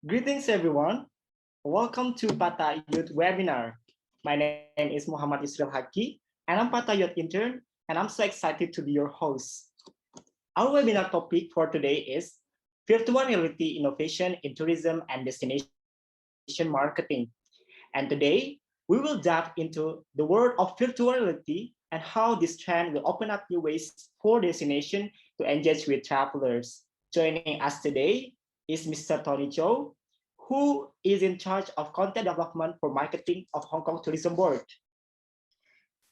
Greetings, everyone. Welcome to Pata Youth Webinar. My name is Muhammad Israel Haki, and I'm Pata Youth intern, and I'm so excited to be your host. Our webinar topic for today is virtual reality innovation in tourism and destination marketing. And today, we will dive into the world of virtual reality and how this trend will open up new ways for destination to engage with travelers. Joining us today is Mr. Tony Chow, who is in charge of content development for marketing of Hong Kong Tourism Board.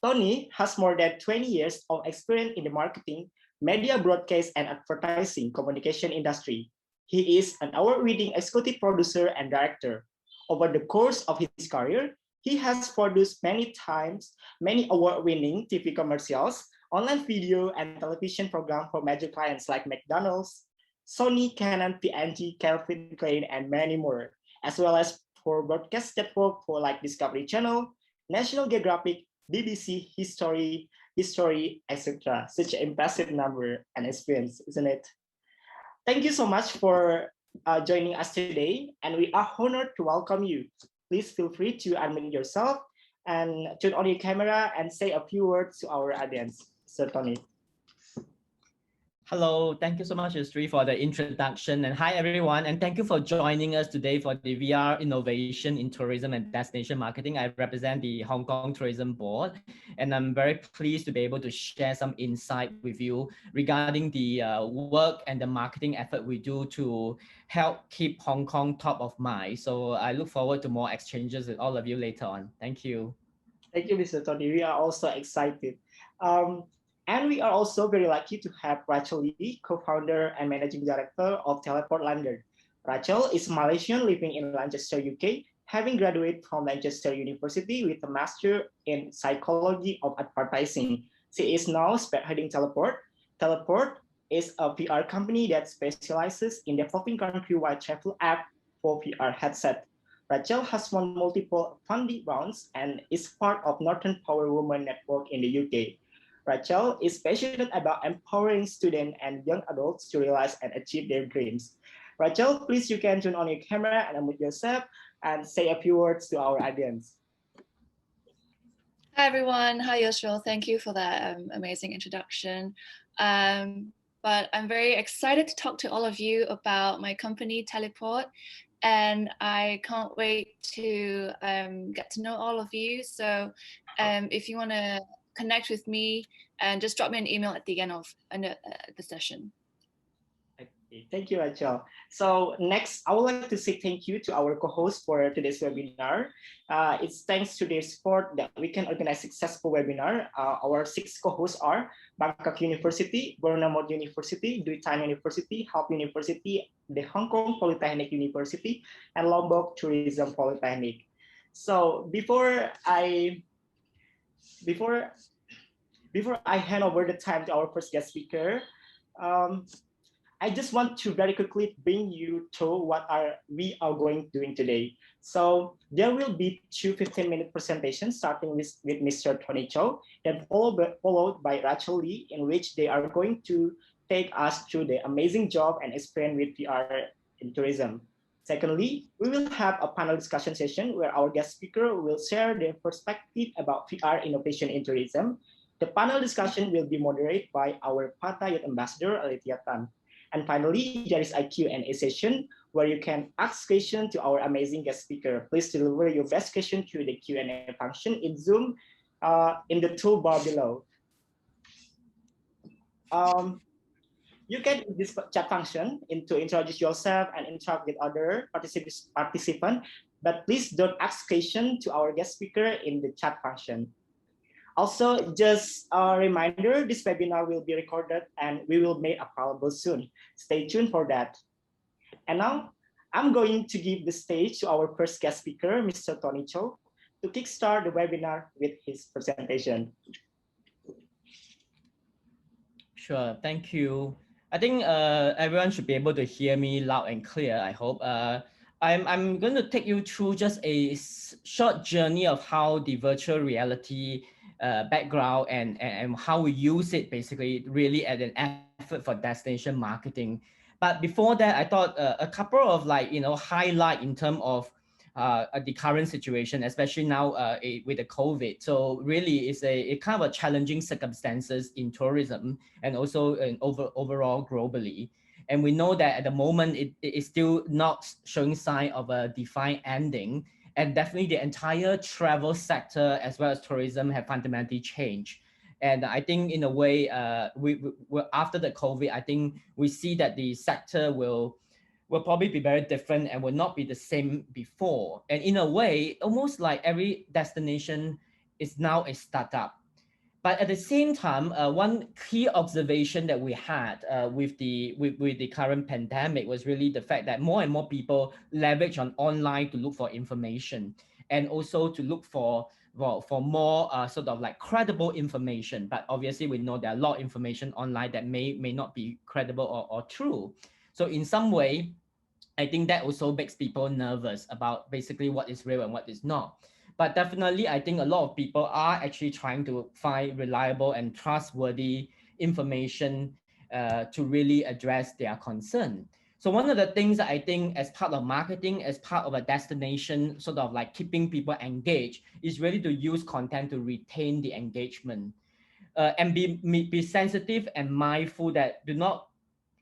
Tony has more than 20 years of experience in the marketing, media broadcast, and advertising communication industry. He is an award-winning executive producer and director. Over the course of his career, he has produced many award-winning TV commercials, online video, and television programs for major clients like McDonald's, Sony, Canon, P&G, Calvin Klein, and many more, as well as for broadcast network for like Discovery Channel, National Geographic, BBC, history, etc. Such an impressive number and experience, isn't it? Thank you so much for joining us today, and we are honored to welcome you. Please feel free to unmute yourself and turn on your camera and say a few words to our audience. Sir Tony. Hello, thank you so much, Sri, for the introduction. And hi, everyone. And thank you for joining us today for the VR Innovation in Tourism and Destination Marketing. I represent the Hong Kong Tourism Board, and I'm very pleased to be able to share some insight with you regarding the work and the marketing effort we do to help keep Hong Kong top of mind. So I look forward to more exchanges with all of you later on. Thank you. Thank you, Mr. Tony. We are also excited. Um, and we are also very lucky to have Rachel Lee, co-founder and managing director of Teleport London. Rachel is Malaysian living in Manchester, UK, having graduated from Manchester University with a master in psychology of advertising. She is now spearheading Teleport. Teleport is a PR company that specializes in developing country-wide travel app for VR headset. Rachel has won multiple funding rounds and is part of Northern Power Women Network in the UK. Rachel is passionate about empowering students and young adults to realize and achieve their dreams. Rachel, please you can turn on your camera and unmute yourself and say a few words to our audience. Hi everyone, hi Yusril. Thank you for that amazing introduction. But I'm very excited to talk to all of you about my company Teleport, and I can't wait to get to know all of you. So if you want to connect with me, and just drop me an email at the end of the session. Okay, thank you, Rachel. So next, I would like to say thank you to our co-host for today's webinar. It's thanks to their support that we can organize successful webinar. Our 6 co-hosts are Bangkok University, Burnham University, Dui Tan University, Help University, the Hong Kong Polytechnic University, and Lombok Tourism Polytechnic. So before I hand over the time to our first guest speaker, I just want to very quickly bring you to what we are going doing today. So there will be 2 15-minute presentations starting with Mr. Tony Chow, then followed by Rachel Lee, in which they are going to take us through the amazing job and experience with VR in tourism. Secondly, we will have a panel discussion session where our guest speaker will share their perspective about VR innovation in tourism. The panel discussion will be moderated by our Pata Youth Ambassador, Alethea Tan. And finally, there is a Q&A session where you can ask questions to our amazing guest speaker. Please deliver your best question through the Q&A function in Zoom in the toolbar below. You can use this chat function to introduce yourself and interact with other participants, but please don't ask questions to our guest speaker in the chat function. Also, just a reminder, this webinar will be recorded and we will make available soon. Stay tuned for that. And now, I'm going to give the stage to our first guest speaker, Mr. Tony Chow, to kickstart the webinar with his presentation. Sure, thank you. I think everyone should be able to hear me loud and clear, I hope. I'm going to take you through just a short journey of how the virtual reality background and how we use it basically really as an effort for destination marketing. But before that, I thought a couple of like, highlight in terms of the current situation, especially now with the COVID. So really, it's a kind of a challenging circumstances in tourism and also in overall globally. And we know that at the moment it is still not showing sign of a defined ending. And definitely the entire travel sector as well as tourism have fundamentally changed. And I think in a way, after the COVID, I think we see that the sector will probably be very different and will not be the same before. And in a way, almost like every destination is now a startup. But at the same time, one key observation that we had with the current pandemic was really the fact that more and more people leverage on online to look for information and also to look for for more sort of like credible information. But obviously, we know there are a lot of information online that may not be credible or true. So in some way, I think that also makes people nervous about basically what is real and what is not. But definitely, I think a lot of people are actually trying to find reliable and trustworthy information to really address their concern. So one of the things that I think as part of marketing, as part of a destination, sort of like keeping people engaged, is really to use content to retain the engagement and be sensitive and mindful that do not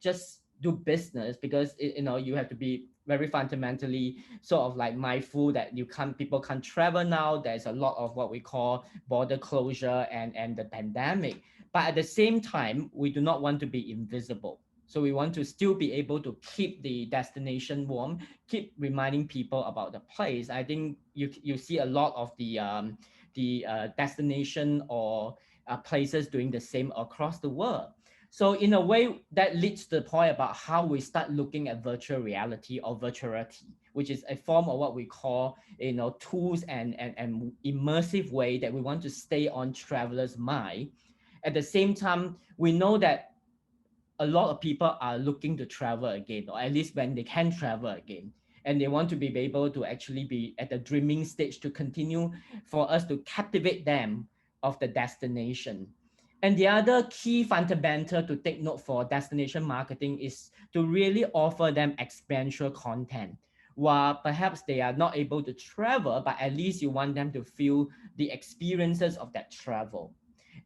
just do business because you have to be very fundamentally sort of like mindful that you can't people can't travel now. There's a lot of what we call border closure and the pandemic, but at the same time we do not want to be invisible. So we want to still be able to keep the destination warm, keep reminding people about the place. I think you see a lot of the destination or places doing the same across the world. So in a way, that leads to the point about how we start looking at virtual reality or virtuality, which is a form of what we call, tools and immersive way that we want to stay on travelers' mind. At the same time, we know that a lot of people are looking to travel again, or at least when they can travel again. And they want to be able to actually be at the dreaming stage to continue for us to captivate them of the destination. And the other key fundamental to take note for destination marketing is to really offer them experiential content. While perhaps they are not able to travel, but at least you want them to feel the experiences of that travel.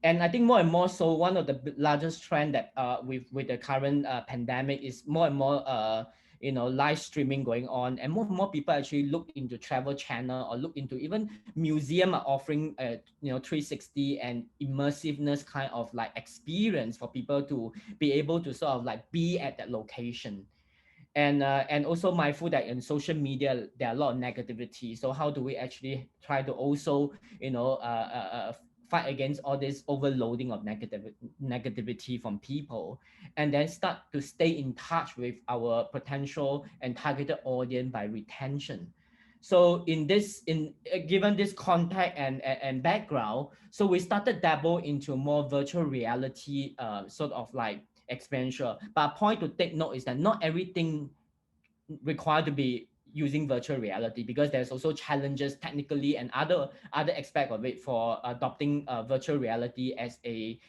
And I think more and more so, one of the largest trend that with the current pandemic is more and more live streaming going on, and more people actually look into travel channel or look into even museum are offering 360 and immersiveness kind of like experience for people to be able to sort of like be at that location. And also mindful that in social media there are a lot of negativity. So how do we actually try to also fight against all this overloading of negativity from people, and then start to stay in touch with our potential and targeted audience by retention. So in given this context and background, so we started dabble into more virtual reality sort of like experiential. But a point to take note is that not everything required to be using virtual reality, because there's also challenges technically and other aspect of it for adopting virtual reality as a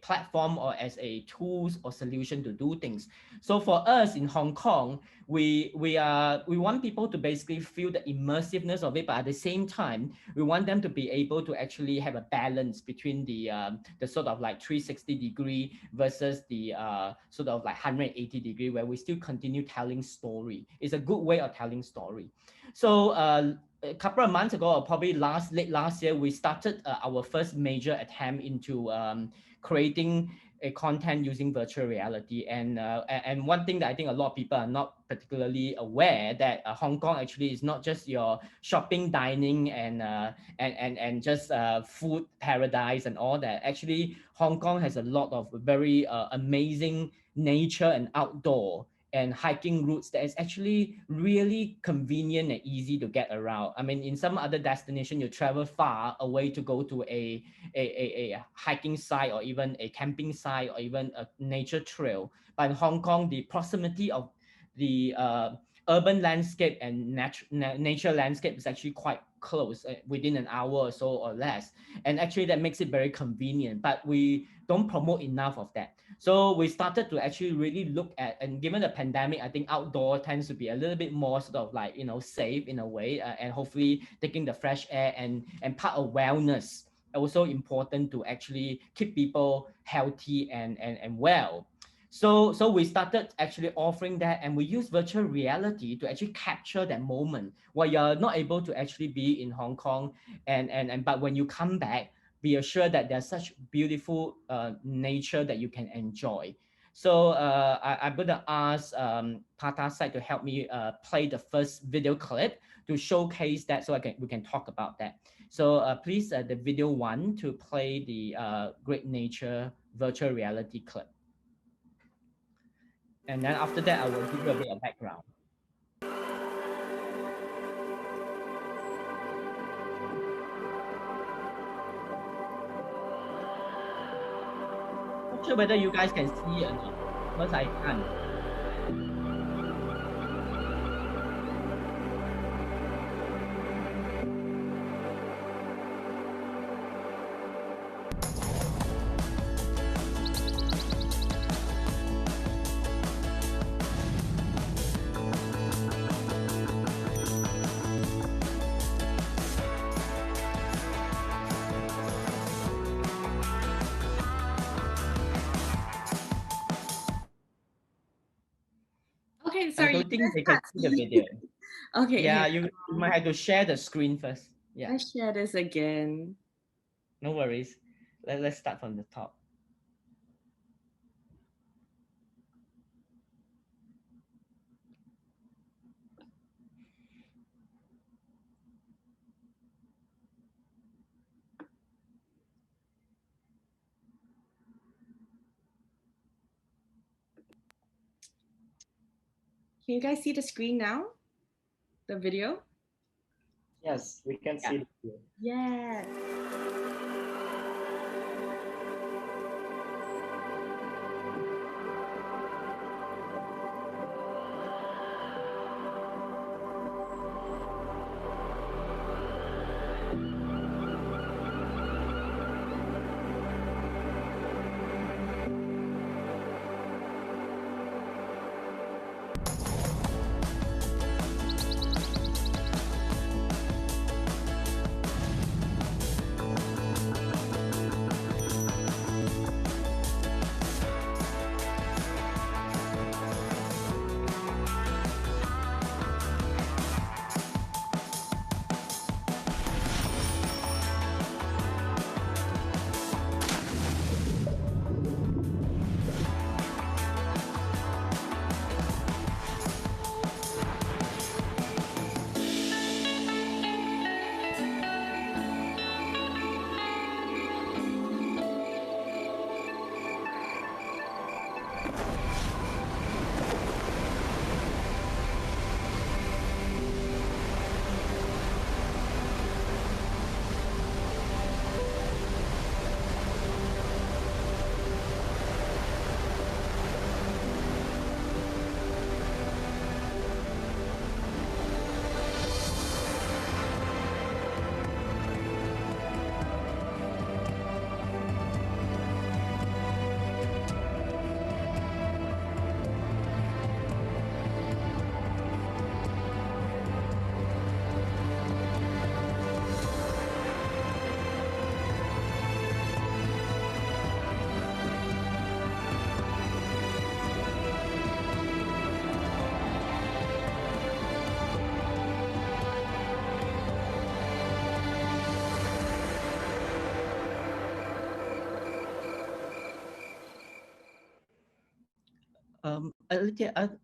platform or as a tools or solution to do things. So for us in Hong Kong, we want people to basically feel the immersiveness of it, but at the same time we want them to be able to actually have a balance between the sort of like 360-degree versus the sort of like 180-degree, where we still continue telling story. It's a good way of telling story. So a couple of months ago, or probably late last year, we started our first major attempt into creating a content using virtual reality. And one thing that I think a lot of people are not particularly aware, that Hong Kong actually is not just your shopping, dining, and just food paradise and all that. Actually, Hong Kong has a lot of very amazing nature and outdoor and hiking routes that is actually really convenient and easy to get around. I mean, in some other destination, you travel far away to go to a hiking site or even a camping site or even a nature trail. But in Hong Kong, the proximity of the urban landscape and nature landscape is actually quite close, within an hour or so or less. And actually that makes it very convenient, but we don't promote enough of that. So we started to actually really look at, and given the pandemic, I think outdoor tends to be a little bit more sort of like, safe in a way, and hopefully taking the fresh air and part of wellness also important to actually keep people healthy and well. So we started actually offering that, and we use virtual reality to actually capture that moment where you're not able to actually be in Hong Kong, and but when you come back, be assured that there's such beautiful nature that you can enjoy. So I'm gonna ask Pata side to help me play the first video clip to showcase that, so we can talk about that. So please, the video one to play the great nature virtual reality clip. And then after that, I will give you a bit of background. Not sure whether you guys can see or not, because I can't. Okay, I sorry. don't think they can see the video. Okay, Yeah, here. you might have to share the screen first. Yeah, Let's share this again. no worries. Let's start from the top. Can you guys see the screen now? The video? Yes, we can Yeah. see you. Yes.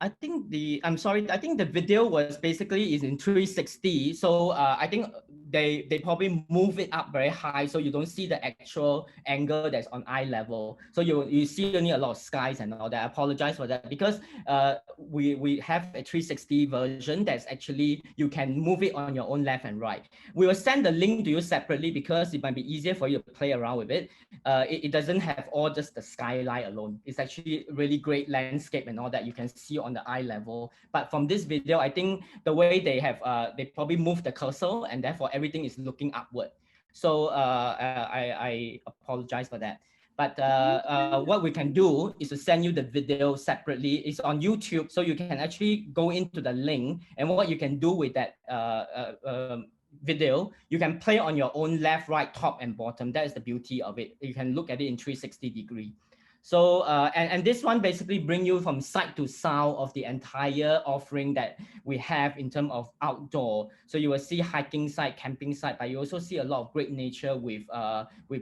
I think I'm sorry. I think the video was basically is in 360. So I think they probably move it up very high, so you don't see the actual angle that's on eye level. So you see only a lot of skies and all that. I apologize for that, because we have a 360 version that's actually you can move it on your own left and right. We will send the link to you separately because it might be easier for you to play around with it. It doesn't have all just the skyline alone. It's actually really great landscape and all that you can see on the eye level. But from this video, I think the way they have they probably moved the cursor, and therefore everything is looking upward. So I apologize for that. But what we can do is to send you the video separately. It's on YouTube, so you can actually go into the link, and what you can do with that video, you can play on your own left, right, top, and bottom. That is the beauty of it. You can look at it in 360 degree. So and this one basically bring you from side to sound of the entire offering that we have in terms of outdoor. So you will see hiking site, camping site, but you also see a lot of great nature with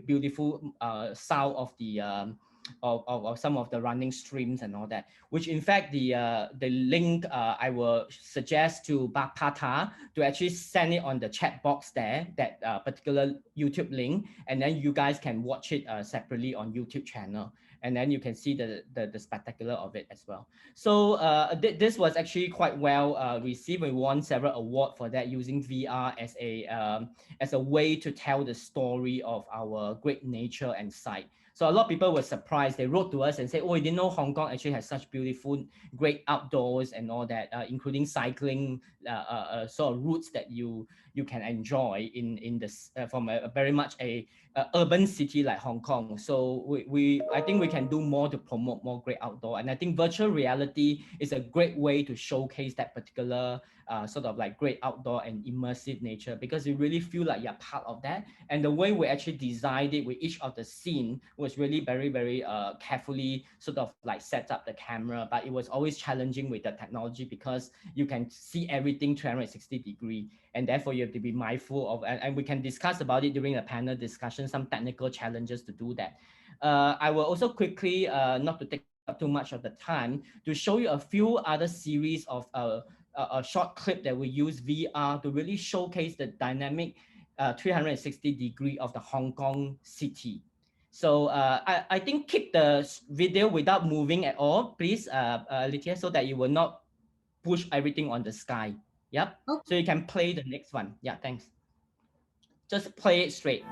beautiful sound of the of some of the running streams and all that. Which in fact the link I will suggest to Pata to actually send it on the chat box there, that particular YouTube link, and then you guys can watch it separately on YouTube channel. And then you can see the spectacular of it as well. So this was actually quite well received. We won several awards for that, using VR as a way to tell the story of our great nature and site. So a lot of people were surprised. They wrote to us and said, "Oh, we didn't know Hong Kong actually has such beautiful, great outdoors and all that, including cycling sort of routes that you can enjoy in this from a very much a urban city like Hong Kong." So I think we can do more to promote more great outdoor, and I think virtual reality is a great way to showcase that particular sort of like great outdoor and immersive nature, because you really feel like you're part of that. And the way we actually designed it with each of the scene was really very, very carefully sort of like set up the camera, but it was always challenging with the technology because you can see everything 360 degree, and therefore you have to be mindful of, and we can discuss about it during a panel discussion, some technical challenges to do that. I will also quickly, not to take up too much of the time, to show you a few other series of a short clip that we use VR to really showcase the dynamic 360 degree of the Hong Kong city. So I think keep the video without moving at all, please, Lithia, so that you will not push everything on the sky. Yep. Okay. So you can play the next one. Yeah, thanks. Just play it straight.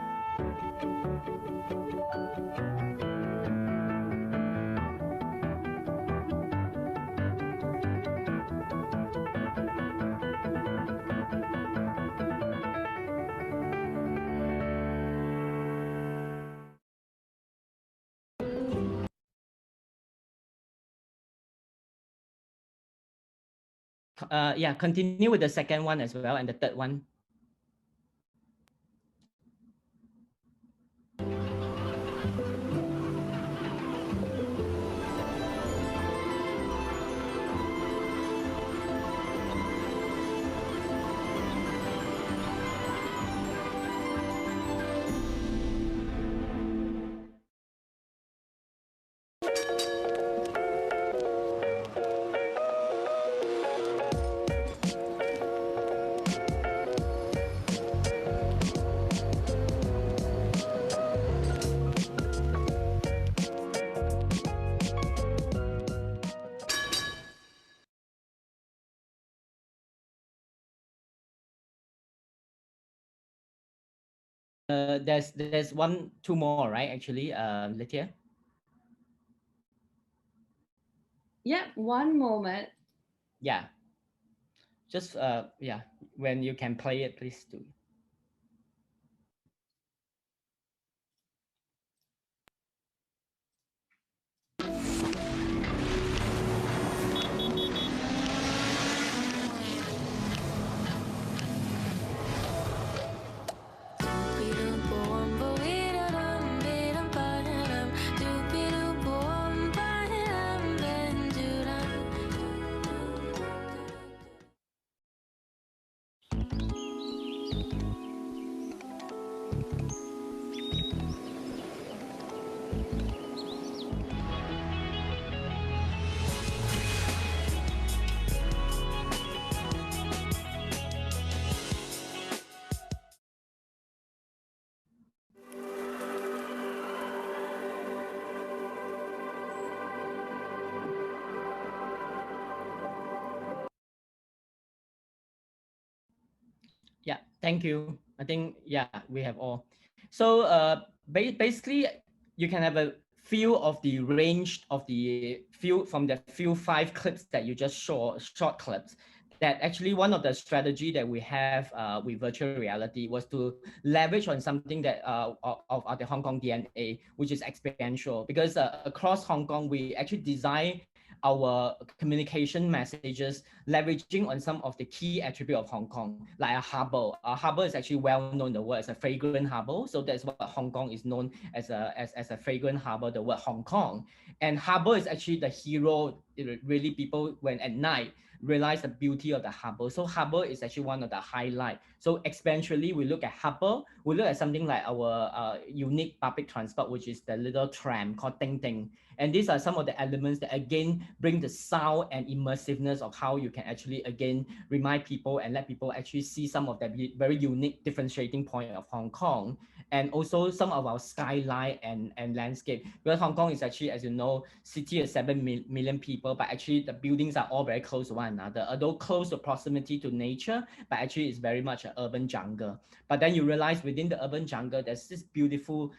Yeah, continue with the second one as well and the third one. There's two more, right? Actually, Lithia. Yeah, one moment. Yeah. Just yeah, when you can play it, please do. Yeah, thank you. I think, yeah, we have all. So basically, you can have a few of the range of the few from the few five clips that you just saw, short clips. That actually one of the strategy that we have with virtual reality was to leverage on something that of the Hong Kong DNA, which is experiential. Because across Hong Kong, we actually design our communication messages leveraging on some of the key attribute of Hong Kong, like a harbor. A harbor is actually well known in the world as a fragrant harbor. So that's what Hong Kong is known as a fragrant harbor, the word Hong Kong. And harbor is actually the hero. Really, people when at night realize the beauty of the harbor. So harbor is actually one of the highlight. So experientially, we look at harbor. We look at something like our unique public transport, which is the little tram called Ting Ting. And these are some of the elements that again bring the sound and immersiveness of how you can actually again remind people and let people actually see some of the very unique differentiating point of Hong Kong, and also some of our skyline and landscape. Because Hong Kong is actually, as you know, city of 7 million people, but actually the buildings are all very close to one another. Although close to proximity to nature, but actually it's very much an urban jungle. But then you realize within the urban jungle, there's this beautiful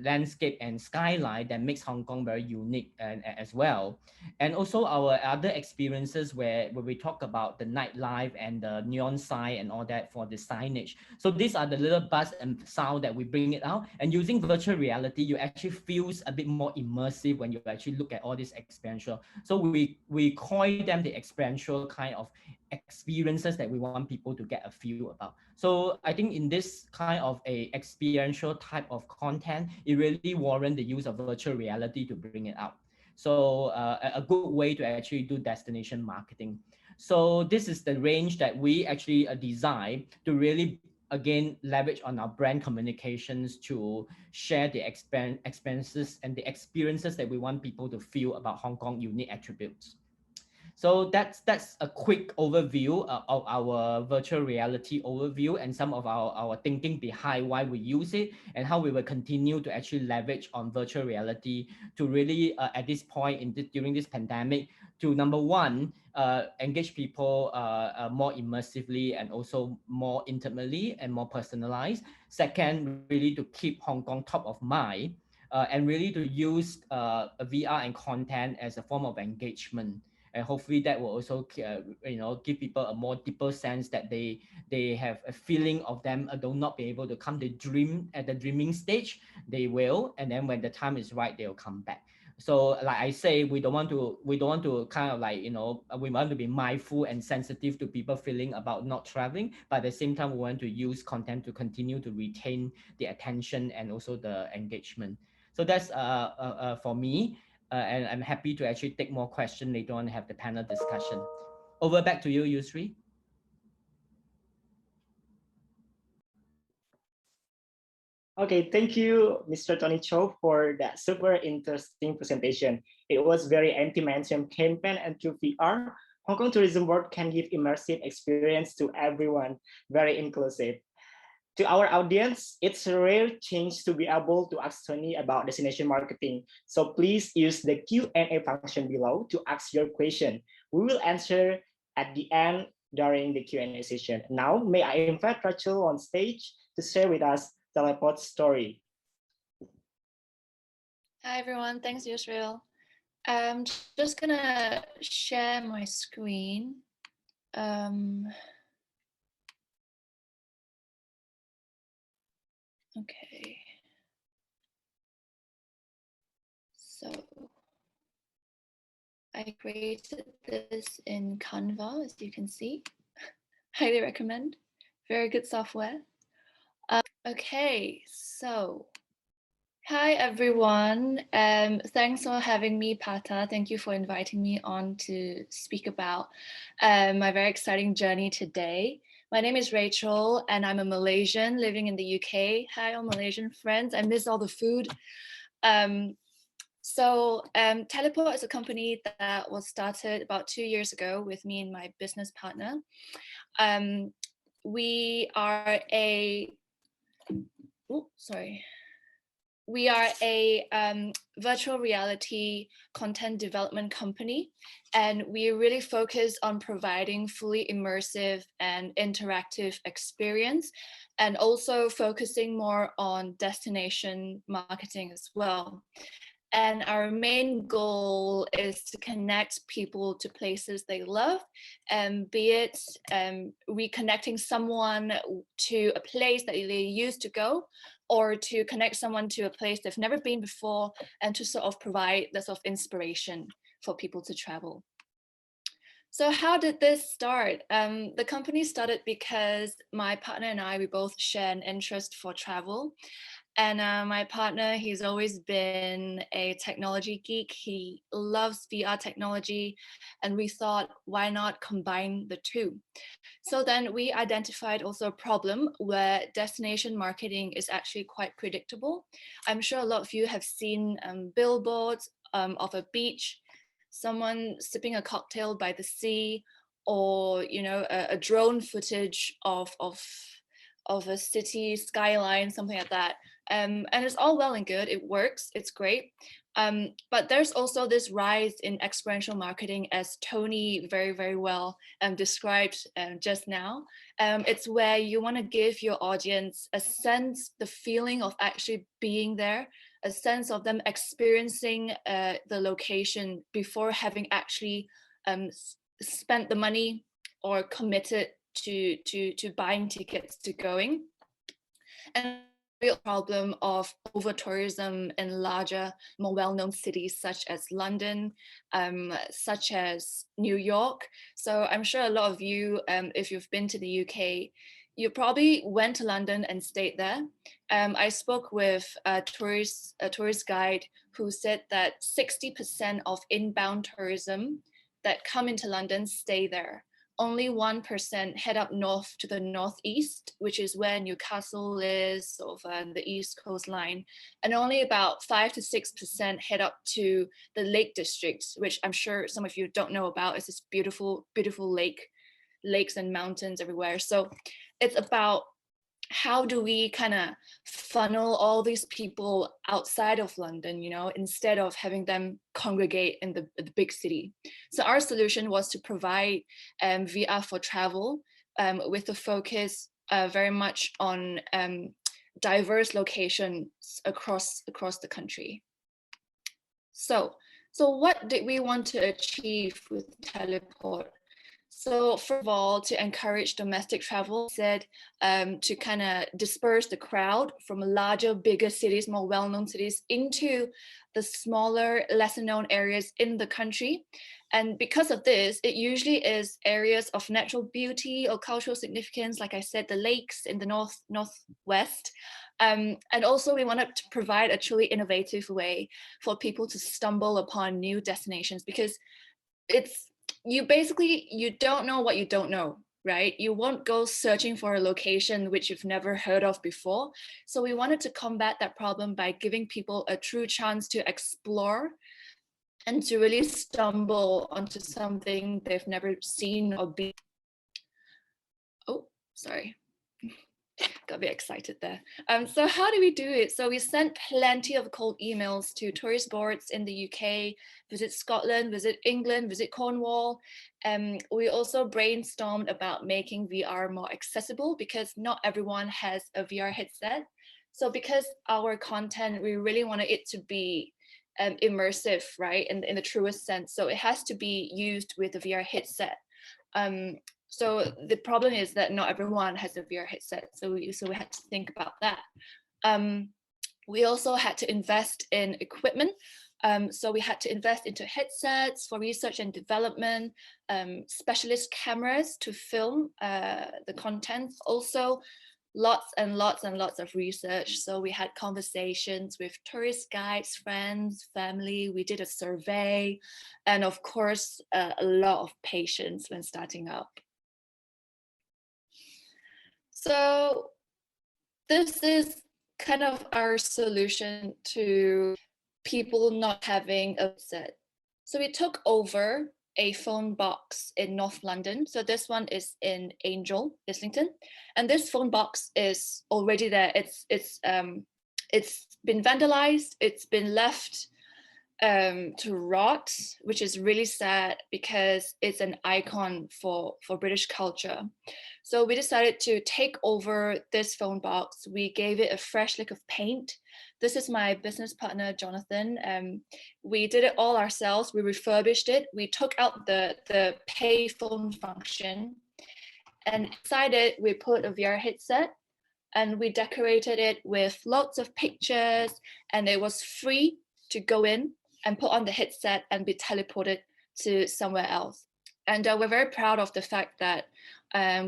landscape and skyline that makes Hong Kong very unique and as well. And also our other experiences where we talk about the nightlife and the neon sign and all that for the signage. So these are the little buzz and sound that we bring it out. And using virtual reality, you actually feels a bit more immersive when you actually look at all these experiential. So we call them the experiential kind of experiences that we want people to get a feel about. So I think in this kind of a experiential type of content, it really warrant the use of virtual reality to bring it out. So a good way to actually do destination marketing. So this is the range that we actually design to really again leverage on our brand communications to share the expenses and the experiences that we want people to feel about Hong Kong unique attributes. So that's a quick overview of our virtual reality overview and some of our thinking behind why we use it and how we will continue to actually leverage on virtual reality to really at this point during this pandemic to number one engage people more immersively and also more intimately and more personalized. Second, really to keep Hong Kong top of mind. And really to use VR and content as a form of engagement, and hopefully that will also give people a more deeper sense that they have a feeling of them though not be able to come to dream at the dreaming stage. They will, and then when the time is right, they'll come back. So like I say, we don't want to kind of like we want to be mindful and sensitive to people feeling about not traveling, but at the same time we want to use content to continue to retain the attention and also the engagement. So that's for me, and I'm happy to actually take more questions later on and have the panel discussion. Over back to you, Yusri. Okay, thank you, Mr. Tony Chow, for that super interesting presentation. It was very anti-mainstream campaign, and through VR, Hong Kong Tourism Board can give immersive experience to everyone, very inclusive. To our audience, it's a rare change to be able to ask Tony about destination marketing. So please use the Q&A function below to ask your question. We will answer at the end during the Q&A session. Now, may I invite Rachel on stage to share with us Teleport's story. Hi everyone, thanks Yusril. I'm just gonna share my screen. Okay. So I created this in Canva, as you can see. Highly recommend. Very good software. Okay, so hi everyone. Thanks for having me, Pata. Thank you for inviting me on to speak about my very exciting journey today. My name is Rachel and I'm a Malaysian living in the UK. Hi all Malaysian friends. I miss all the food. Teleport is a company that was started about 2 years ago with me and my business partner. We are a, sorry. we are a virtual reality content development company, and we really focus on providing fully immersive and interactive experience, and also focusing more on destination marketing as well. And our main goal is to connect people to places they love, and be it reconnecting someone to a place that they used to go, or to connect someone to a place they've never been before, and to sort of provide that sort of inspiration for people to travel. So how did this start? The company started because my partner and I, we both share an interest for travel. And my partner, he's always been a technology geek. He loves VR technology. And we thought, why not combine the two? So then we identified also a problem where destination marketing is actually quite predictable. I'm sure a lot of you have seen billboards of a beach, someone sipping a cocktail by the sea, or a drone footage of a city skyline, something like that. And it's all well and good. It works. It's great. But there's also this rise in experiential marketing, as Tony very, very well described just now. It's where you want to give your audience a sense, the feeling of actually being there, a sense of them experiencing the location before having actually spent the money or committed to buying tickets to going. And the real problem of over tourism in larger, more well-known cities such as London, such as New York. So I'm sure a lot of you, if you've been to the UK, you probably went to London and stayed there. I spoke with a tourist guide who said that 60% of inbound tourism that come into London stay there. Only 1% head up north to the northeast, which is where Newcastle is, sort of the east coast line. And only about 5 to 6% head up to the Lake District, which I'm sure some of you don't know about. It's this beautiful, beautiful lakes and mountains everywhere. So it's about how do we kind of funnel all these people outside of London, instead of having them congregate in the big city. So our solution was to provide VR for travel, with a focus very much on diverse locations across the country. So what did we want to achieve with Teleport? So first of all, to encourage domestic travel, said to kind of disperse the crowd from larger, bigger cities, more well-known cities, into the smaller, lesser known areas in the country. And because of this, it usually is areas of natural beauty or cultural significance, like I said, the lakes in the northwest. And also we wanted to provide a truly innovative way for people to stumble upon new destinations, because you don't know what you don't know, right? You won't go searching for a location which you've never heard of before. So we wanted to combat that problem by giving people a true chance to explore and to really stumble onto something they've never seen or been. Oh, sorry. Got a bit excited there. So how do we do it? So we sent plenty of cold emails to tourist boards in the UK, visit Scotland, visit England, visit Cornwall. We also brainstormed about making VR more accessible, because not everyone has a VR headset. So because our content, we really wanted it to be immersive, right, in the truest sense. So it has to be used with a VR headset. So the problem is that not everyone has a VR headset. So we had to think about that. We also had to invest in equipment. So we had to invest into headsets for research and development, specialist cameras to film the content. Also, lots and lots and lots of research. So we had conversations with tourist guides, friends, family. We did a survey, and of course, a lot of patience when starting up. So this is kind of our solution to people not having a set. So we took over a phone box in North London. So this one is in Angel, Islington, and this phone box is already there. it's been vandalized, it's been left to rot, which is really sad because it's an icon for British culture. So we decided to take over this phone box. We gave it a fresh lick of paint. This is my business partner, Jonathan. We did it all ourselves. We refurbished it. We took out the pay phone function, and inside it, we put a VR headset, and we decorated it with lots of pictures, and it was free to go in and put on the headset and be teleported to somewhere else. And we're very proud of the fact that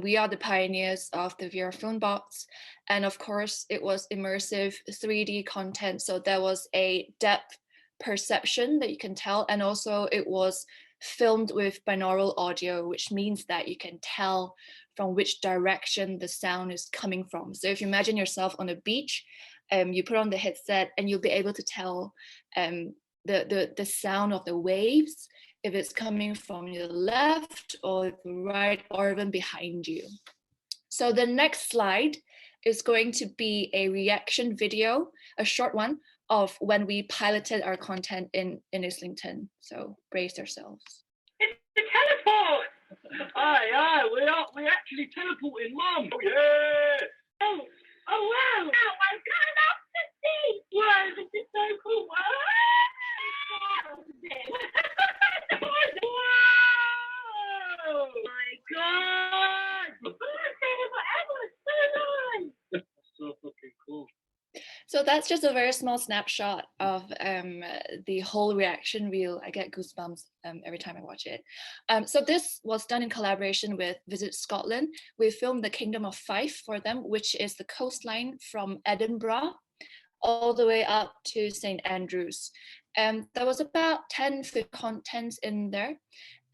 we are the pioneers of the VR phone box. And of course, it was immersive 3D content. So there was a depth perception that you can tell. And also it was filmed with binaural audio, which means that you can tell from which direction the sound is coming from. So if you imagine yourself on a beach, you put on the headset and you'll be able to tell the sound of the waves, if it's coming from your left or the right or even behind you. So the next slide is going to be a reaction video, a short one, of when we piloted our content in Islington. So brace yourselves. It's a teleport! Aye, we actually teleported, Mum! Oh yeah! Oh wow! Now I'm going up to see! Wow, this is so cool! Wow! My God! I've seen it forever! It's so nice! That's so fucking cool. So that's just a very small snapshot of the whole reaction reel. I get goosebumps every time I watch it. So this was done in collaboration with Visit Scotland. We filmed the Kingdom of Fife for them, which is the coastline from Edinburgh all the way up to St. Andrews. There was about 10 contents in there.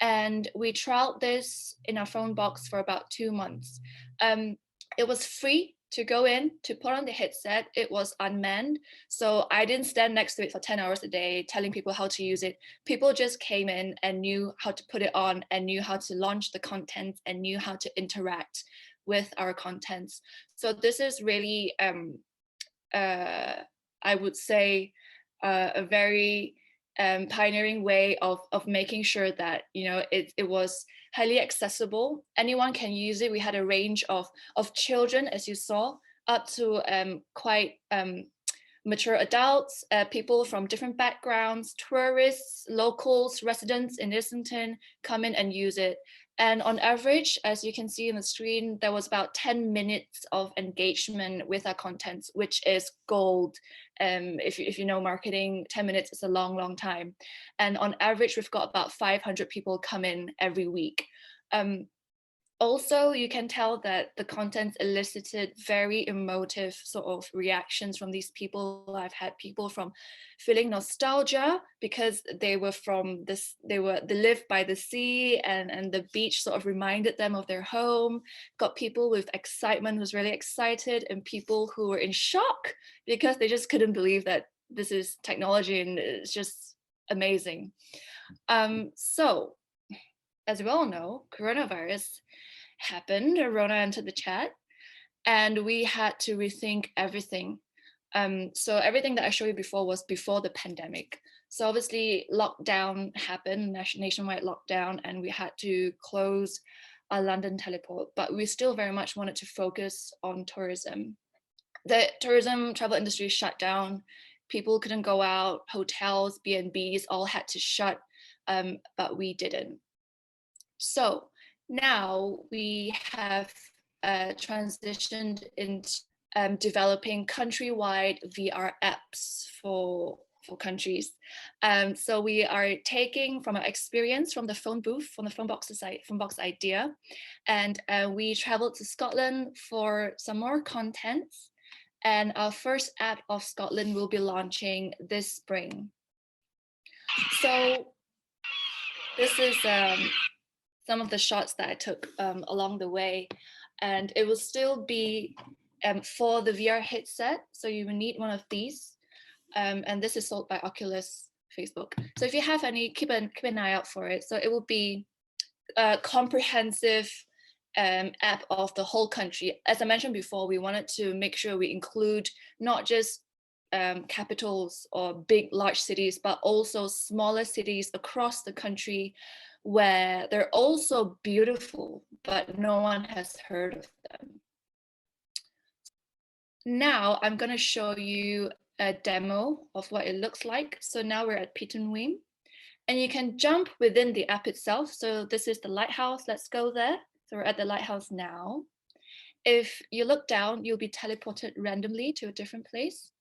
And we trialed this in our phone box for about 2 months. It was free to go in, to put on the headset. It was unmanned. So I didn't stand next to it for 10 hours a day telling people how to use it. People just came in and knew how to put it on and knew how to launch the content and knew how to interact with our contents. So this is really, I would say, a very pioneering way of making sure that, you know, it was highly accessible. Anyone can use it. We had a range of children, as you saw, up to quite mature adults, people from different backgrounds, tourists, locals, residents in Islington come in and use it. And on average, as you can see in the screen, there was about 10 minutes of engagement with our contents, which is gold. If you know marketing, 10 minutes is a long, long time. And on average, we've got about 500 people come in every week. Also, you can tell that the content elicited very emotive sort of reactions from these people. I've had people from feeling nostalgia because they were from this, they lived by the sea, and the beach sort of reminded them of their home. Got people with excitement, who was really excited, and people who were in shock because they just couldn't believe that this is technology and it's just amazing. So, as we all know, coronavirus happened, Rona entered the chat, and we had to rethink everything. So everything that I showed you before was before the pandemic. So obviously lockdown happened, nationwide lockdown, and we had to close our London teleport, but we still very much wanted to focus on tourism. The tourism travel industry shut down. People couldn't go out, hotels, B&Bs all had to shut, but we didn't. So now we have transitioned into developing countrywide VR apps for countries. So we are taking from our experience from the phone booth, from the phone box idea, and we traveled to Scotland for some more contents. And our first app of Scotland will be launching this spring. So this is some of the shots that I took along the way, and it will still be for the VR headset. So you will need one of these, and this is sold by Oculus Facebook. So if you have any, keep an eye out for it. So it will be a comprehensive app of the whole country. As I mentioned before, we wanted to make sure we include not just capitals or big, large cities, but also smaller cities across the country where they're also beautiful, but no one has heard of them. Now I'm going to show you a demo of what it looks like. So now we're at Pittenweem, and you can jump within the app itself. So this is the lighthouse. Let's go there. So we're at the lighthouse now. If you look down, you'll be teleported randomly to a different place.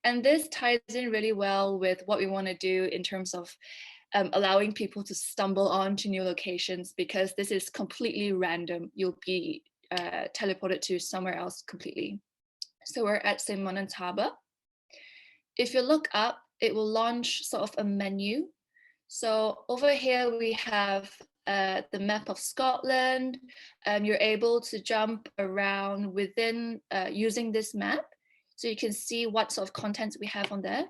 And this ties in really well with what we want to do in terms of allowing people to stumble onto new locations, because this is completely random. You'll be teleported to somewhere else completely. So we're at St. Munan's Harbour. If you look up, it will launch sort of a menu. So over here we have the map of Scotland. You're able to jump around within using this map. So you can see what sort of content we have on there.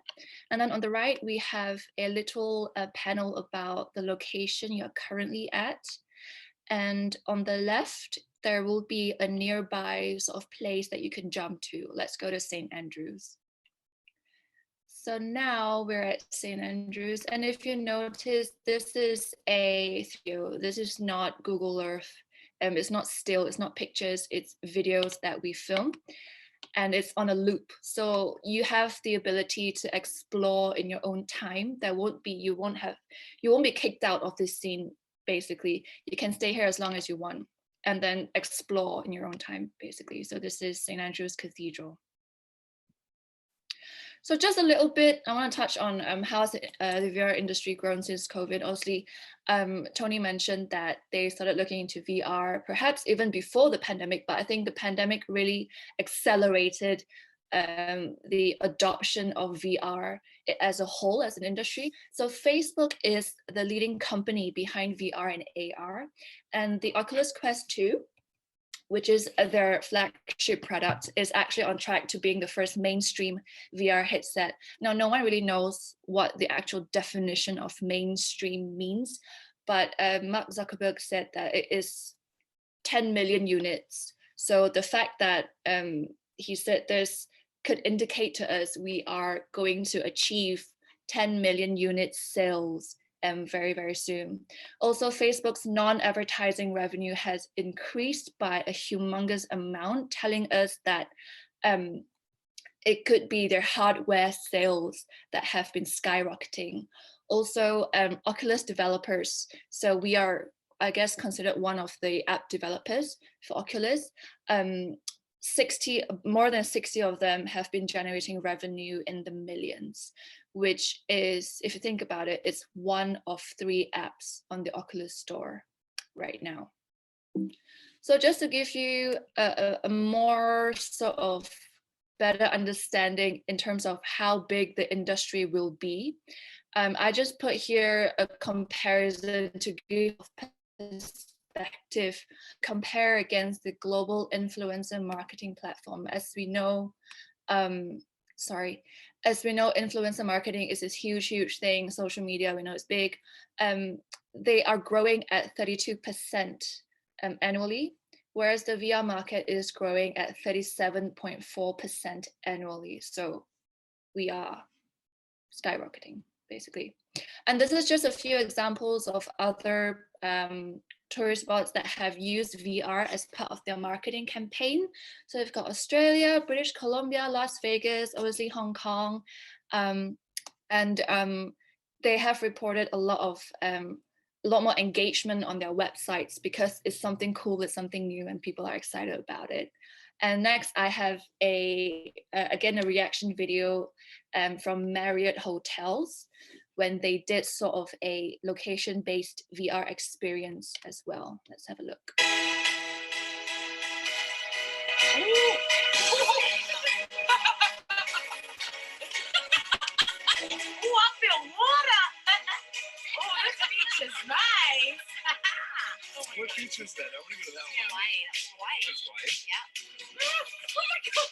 And then on the right, we have a little panel about the location you're currently at. And on the left, there will be a nearby sort of place that you can jump to. Let's go to St. Andrews. So now we're at St. Andrews. And if you notice, this is a video. This is not Google Earth. It's not still, it's not pictures, it's videos that we film. And it's on a loop. So you have the ability to explore in your own time. There won't be, you won't be kicked out of this scene, basically. You can stay here as long as you want and then explore in your own time, basically. So this is St. Andrew's Cathedral. So just a little bit, I want to touch on how has the VR industry grown since COVID. Obviously, Tony mentioned that they started looking into VR perhaps even before the pandemic, but I think the pandemic really accelerated the adoption of VR as a whole, as an industry. So Facebook is the leading company behind VR and AR, and the Oculus Quest 2, which is their flagship product, is actually on track to being the first mainstream VR headset. Now, no one really knows what the actual definition of mainstream means, but Mark Zuckerberg said that it is 10 million units. So the fact that he said this could indicate to us we are going to achieve 10 million unit sales very, very soon. Also, Facebook's non-advertising revenue has increased by a humongous amount, telling us that it could be their hardware sales that have been skyrocketing. Also, Oculus developers. So we are, I guess, considered one of the app developers for Oculus. More than 60 of them have been generating revenue in the millions, which is, if you think about it, it's one of 3 apps on the Oculus store right now. So just to give you a more sort of better understanding in terms of how big the industry will be, I just put here a comparison to give perspective, compare against the global influencer marketing platform. As we know, influencer marketing is this huge, huge thing. Social media, we know it's big. They are growing at 32% annually, whereas the VR market is growing at 37.4% annually. So we are skyrocketing, basically. And this is just a few examples of other tourist spots that have used VR as part of their marketing campaign. So we've got Australia, British Columbia, Las Vegas, obviously Hong Kong, and they have reported a lot more engagement on their websites because it's something cool, it's something new, and people are excited about it. And next, I have again a reaction video from Marriott Hotels when they did sort of a location-based VR experience as well. Let's have a look. Oh, I feel water. Oh, this beach is nice. What beach is that? I want to go to that one. Hawaii. That's Hawaii. That's Hawaii. Yeah. Oh my god.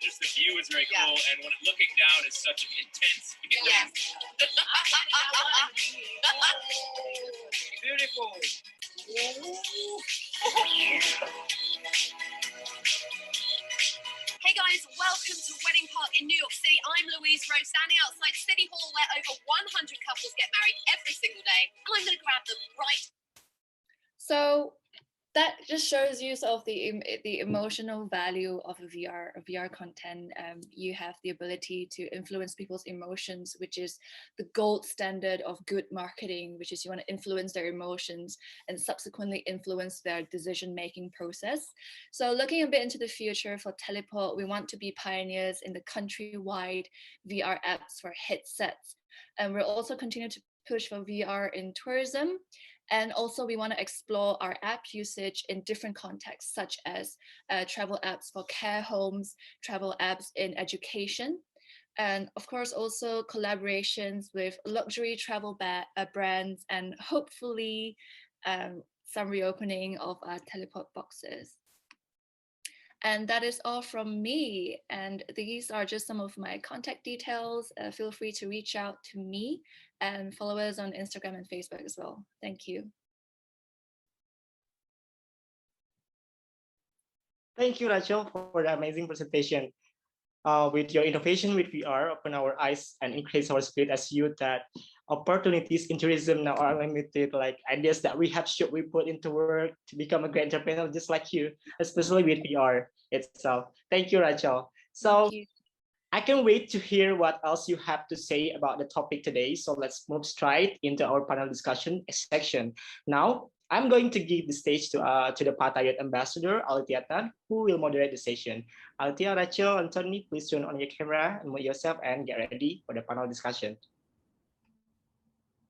Just the view is very cool, and when looking down is such an intense feeling. Yes. Beautiful. Hey guys, welcome to Wedding Park in New York City. I'm shows you sort of the emotional value of a VR content. You have the ability to influence people's emotions, which is the gold standard of good marketing, which is you want to influence their emotions and subsequently influence their decision-making process. So looking a bit into the future for Teleport, we want to be pioneers in the countrywide VR apps for headsets. And we'll also continue to push for VR in tourism. And also we want to explore our app usage in different contexts, such as travel apps for care homes, travel apps in education, and of course also collaborations with luxury travel brands, and hopefully some reopening of our teleport boxes. And that is all from me. And these are just some of my contact details. Feel free to reach out to me and follow us on Instagram and Facebook as well. Thank you. Thank you, Rachel, for the amazing presentation. With your innovation with VR, open our eyes and increase our spirit as youth that opportunities in tourism now are limited, like ideas that we have should we put into work to become a great entrepreneur just like you, especially with VR itself. Thank you, Rachel. So Thank you. I can wait to hear what else you have to say about the topic today. So let's move straight into our panel discussion section. Now, I'm going to give the stage to the Patayot ambassador, Althea Tan, who will moderate the session. Althea, Rachel, and Tony, please turn on your camera and mute yourself and get ready for the panel discussion.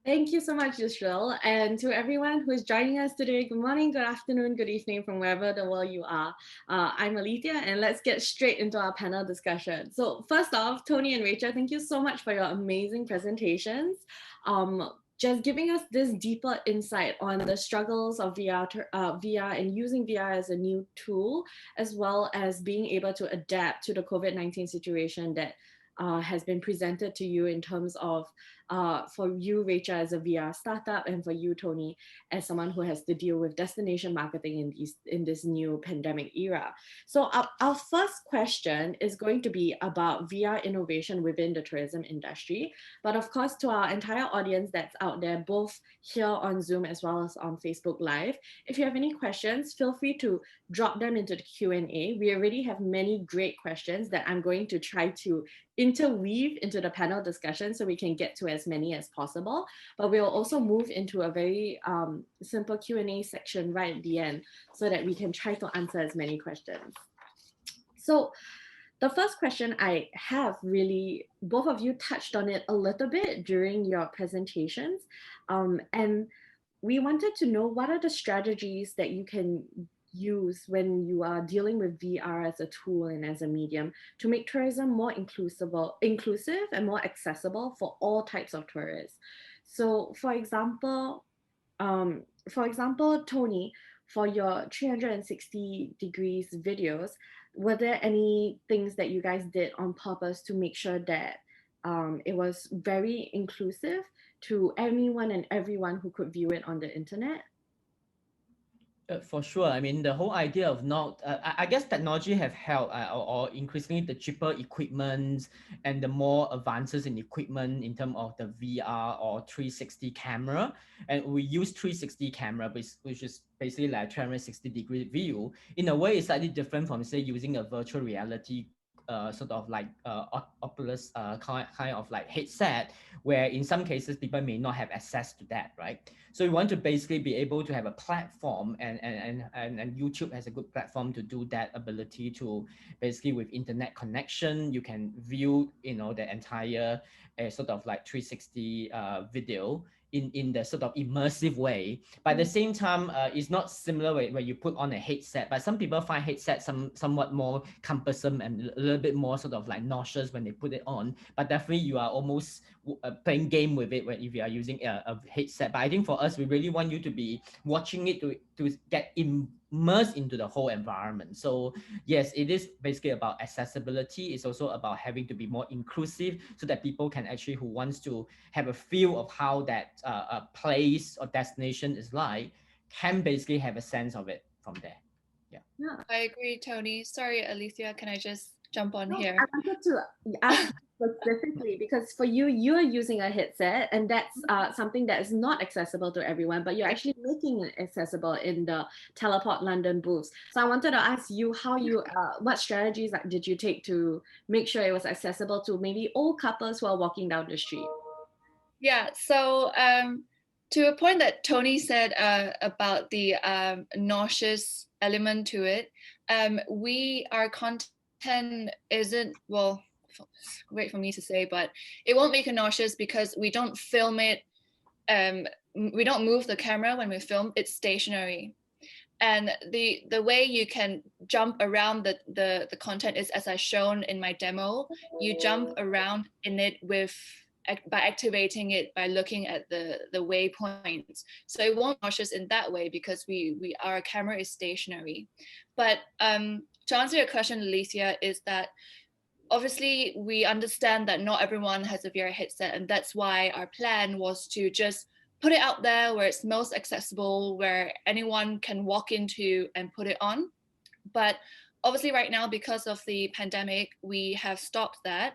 Thank you so much, Yusril. And to everyone who is joining us today, good morning, good afternoon, good evening from wherever the world you are. I'm Alethea, and let's get straight into our panel discussion. So first off, Tony and Rachel, thank you so much for your amazing presentations. Just giving us this deeper insight on the struggles of VR and using VR as a new tool, as well as being able to adapt to the COVID-19 situation that has been presented to you in terms of for you, Rachel, as a VR startup, and for you, Tony, as someone who has to deal with destination marketing in this new pandemic era. So our first question is going to be about VR innovation within the tourism industry. But of course, to our entire audience that's out there, both here on Zoom as well as on Facebook Live, if you have any questions, feel free to drop them into the Q&A. We already have many great questions that I'm going to try to interweave into the panel discussion so we can get to as many as possible. But we'll also move into a very simple Q&A section right at the end so that we can try to answer as many questions. So the first question I have, really, both of you touched on it a little bit during your presentations. And we wanted to know, what are the strategies that you can use when you are dealing with VR as a tool and as a medium to make tourism more inclusive and more accessible for all types of tourists? So for example, Tony, for your 360 degrees videos, were there any things that you guys did on purpose to make sure that it was very inclusive to anyone and everyone who could view it on the internet? For sure. I mean, the whole idea of not, I guess technology have helped, or increasingly the cheaper equipment and the more advances in equipment in terms of the VR or 360 camera. And we use 360 camera, which is basically like 360-degree view. In a way, it's slightly different from, say, using a virtual reality sort of like Oculus kind of like headset, where in some cases people may not have access to that, right? So we want to basically be able to have a platform, and YouTube has a good platform to do that ability to basically, with internet connection, you can view, you know, the entire sort of like 360 video in the sort of immersive way. But at the same time, it's not similar where you put on a headset, but some people find headset somewhat more cumbersome and a little bit more sort of like nauseous when they put it on. But definitely you are almost playing game with it if you are using a headset. But I think for us, we really want you to be watching it to get immersed into the whole environment. So yes, it is basically about accessibility. It's also about having to be more inclusive so that people can actually, who wants to have a feel of how that a place or destination is like, can basically have a sense of it from there. I agree, Tony. Sorry, Alicia, can I just jump on No, here? I wanted to ask specifically because for you, you're using a headset, and that's something that is not accessible to everyone, but you're actually making it accessible in the Teleport London booths. So I wanted to ask you how you, what strategies did you take to make sure it was accessible to maybe old couples who are walking down the street? Yeah, so to a point that Tony said about the nauseous element to it, our content isn't, well, it's great for me to say, but it won't make it nauseous because we don't film it, we don't move the camera when we film, it's stationary. And the way you can jump around the content is as I shown in my demo. You jump around in it by activating it by looking at the waypoints. So it won't nauseous in that way because our camera is stationary. But to answer your question, Alicia, is that obviously we understand that not everyone has a VR headset, and that's why our plan was to just put it out there where it's most accessible, where anyone can walk into and put it on. But obviously right now, because of the pandemic, we have stopped that,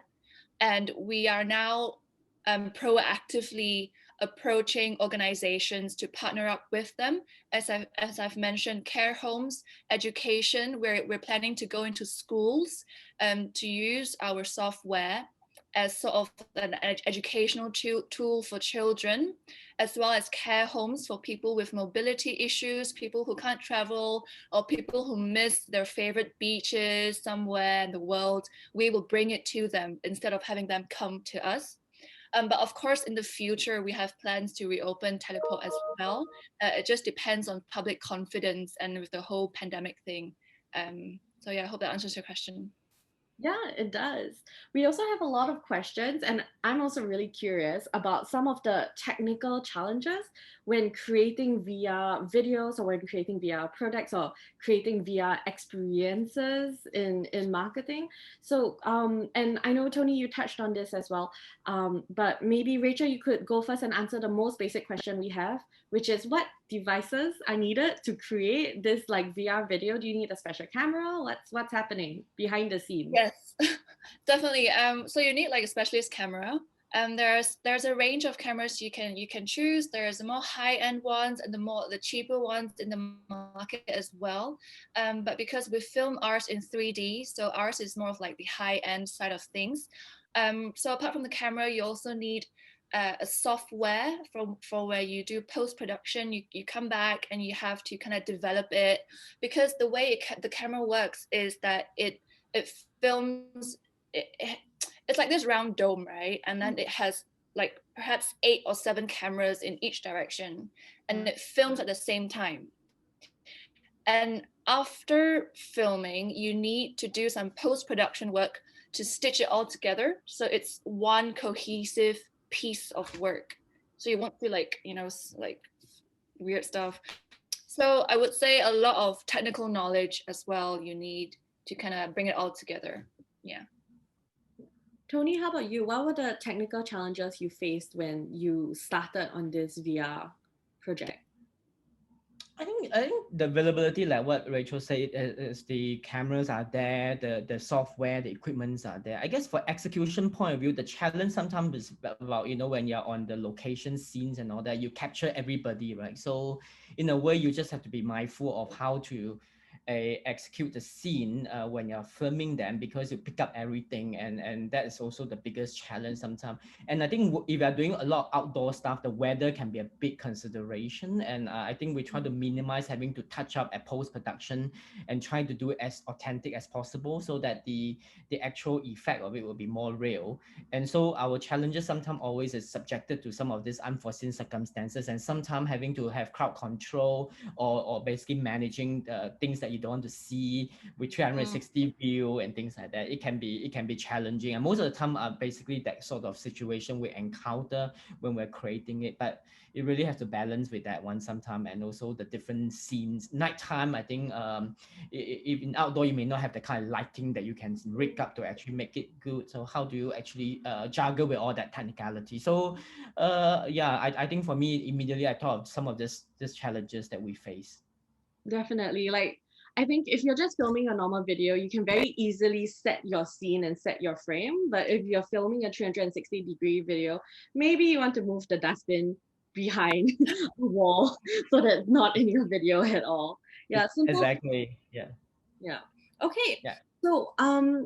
and we are now proactively approaching organizations to partner up with them. As I've mentioned, care homes, education, we're planning to go into schools to use our software as sort of an educational tool for children, as well as care homes for people with mobility issues, people who can't travel, or people who miss their favorite beaches somewhere in the world. We will bring it to them instead of having them come to us. But of course, in the future, we have plans to reopen Teleport as well. It just depends on public confidence and with the whole pandemic thing. So yeah, I hope that answers your question. Yeah, it does. We also have a lot of questions, and I'm also really curious about some of the technical challenges when creating VR videos or when creating VR products or creating VR experiences in marketing. So, and I know, Tony, you touched on this as well, but maybe Rachel, you could go first and answer the most basic question we have, which is what devices are needed to create this like VR video? Do you need a special camera? What's happening behind the scenes? Yes, definitely. So you need like a specialist camera. There's a range of cameras you can choose. There's the more high-end ones and the cheaper ones in the market as well. But because we film ours in 3D, so ours is more of like the high-end side of things. So apart from the camera, you also need a software for where you do post-production. You come back and you have to kind of develop it, because the way the camera works is that it films it's like this round dome, right? And then it has like perhaps 8 or 7 cameras in each direction, and it films at the same time. And after filming, you need to do some post-production work to stitch it all together so it's one cohesive piece of work. So you won't feel like, like weird stuff. So I would say a lot of technical knowledge as well you need to kind of bring it all together. Yeah. Tony, how about you? What were the technical challenges you faced when you started on this VR project? I think the availability, like what Rachel said, is the cameras are there, the software, the equipments are there. I guess for execution point of view, the challenge sometimes is about, when you're on the location scenes and all that, you capture everybody, right? So in a way, you just have to be mindful of how to execute the scene when you're filming them, because you pick up everything, and that is also the biggest challenge sometimes. And I think if you're doing a lot of outdoor stuff, the weather can be a big consideration, and I think we try to minimize having to touch up at post-production and try to do it as authentic as possible so that the actual effect of it will be more real. And so our challenges sometimes always is subjected to some of these unforeseen circumstances, and sometimes having to have crowd control or basically managing the things that you don't want to see with 360 view and things like that. It can be challenging, and most of the time are basically that sort of situation we encounter when we're creating it. But it really has to balance with that one sometime, and also the different scenes. Nighttime, I think if in outdoor you may not have the kind of lighting that you can rig up to actually make it good. So how do you actually juggle with all that technicality? So yeah, I think for me immediately I thought of some of these challenges that we face. Definitely. Like I think if you're just filming a normal video, you can very easily set your scene and set your frame. But if you're filming a 360-degree video, maybe you want to move the dustbin behind a wall so that it's not in your video at all. Yeah, simple. Exactly. Yeah. Yeah. Okay. Yeah. So I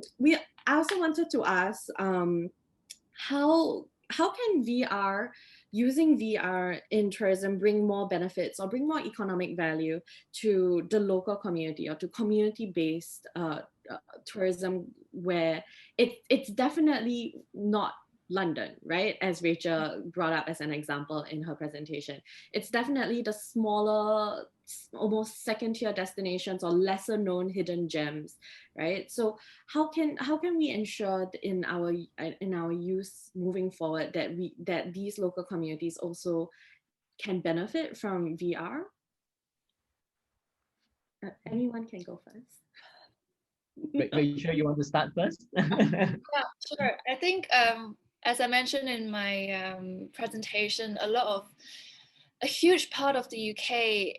also wanted to ask how can using VR in tourism bring more benefits or bring more economic value to the local community or to community-based tourism where it's definitely not London, right? As Rachel brought up as an example in her presentation. It's definitely the smaller, almost second-tier destinations or lesser known hidden gems, right? So how can we ensure in our use moving forward that these local communities also can benefit from VR? Anyone can go first. Rachel, you want to start first? Yeah, sure. I think as I mentioned in my presentation, a huge part of the UK,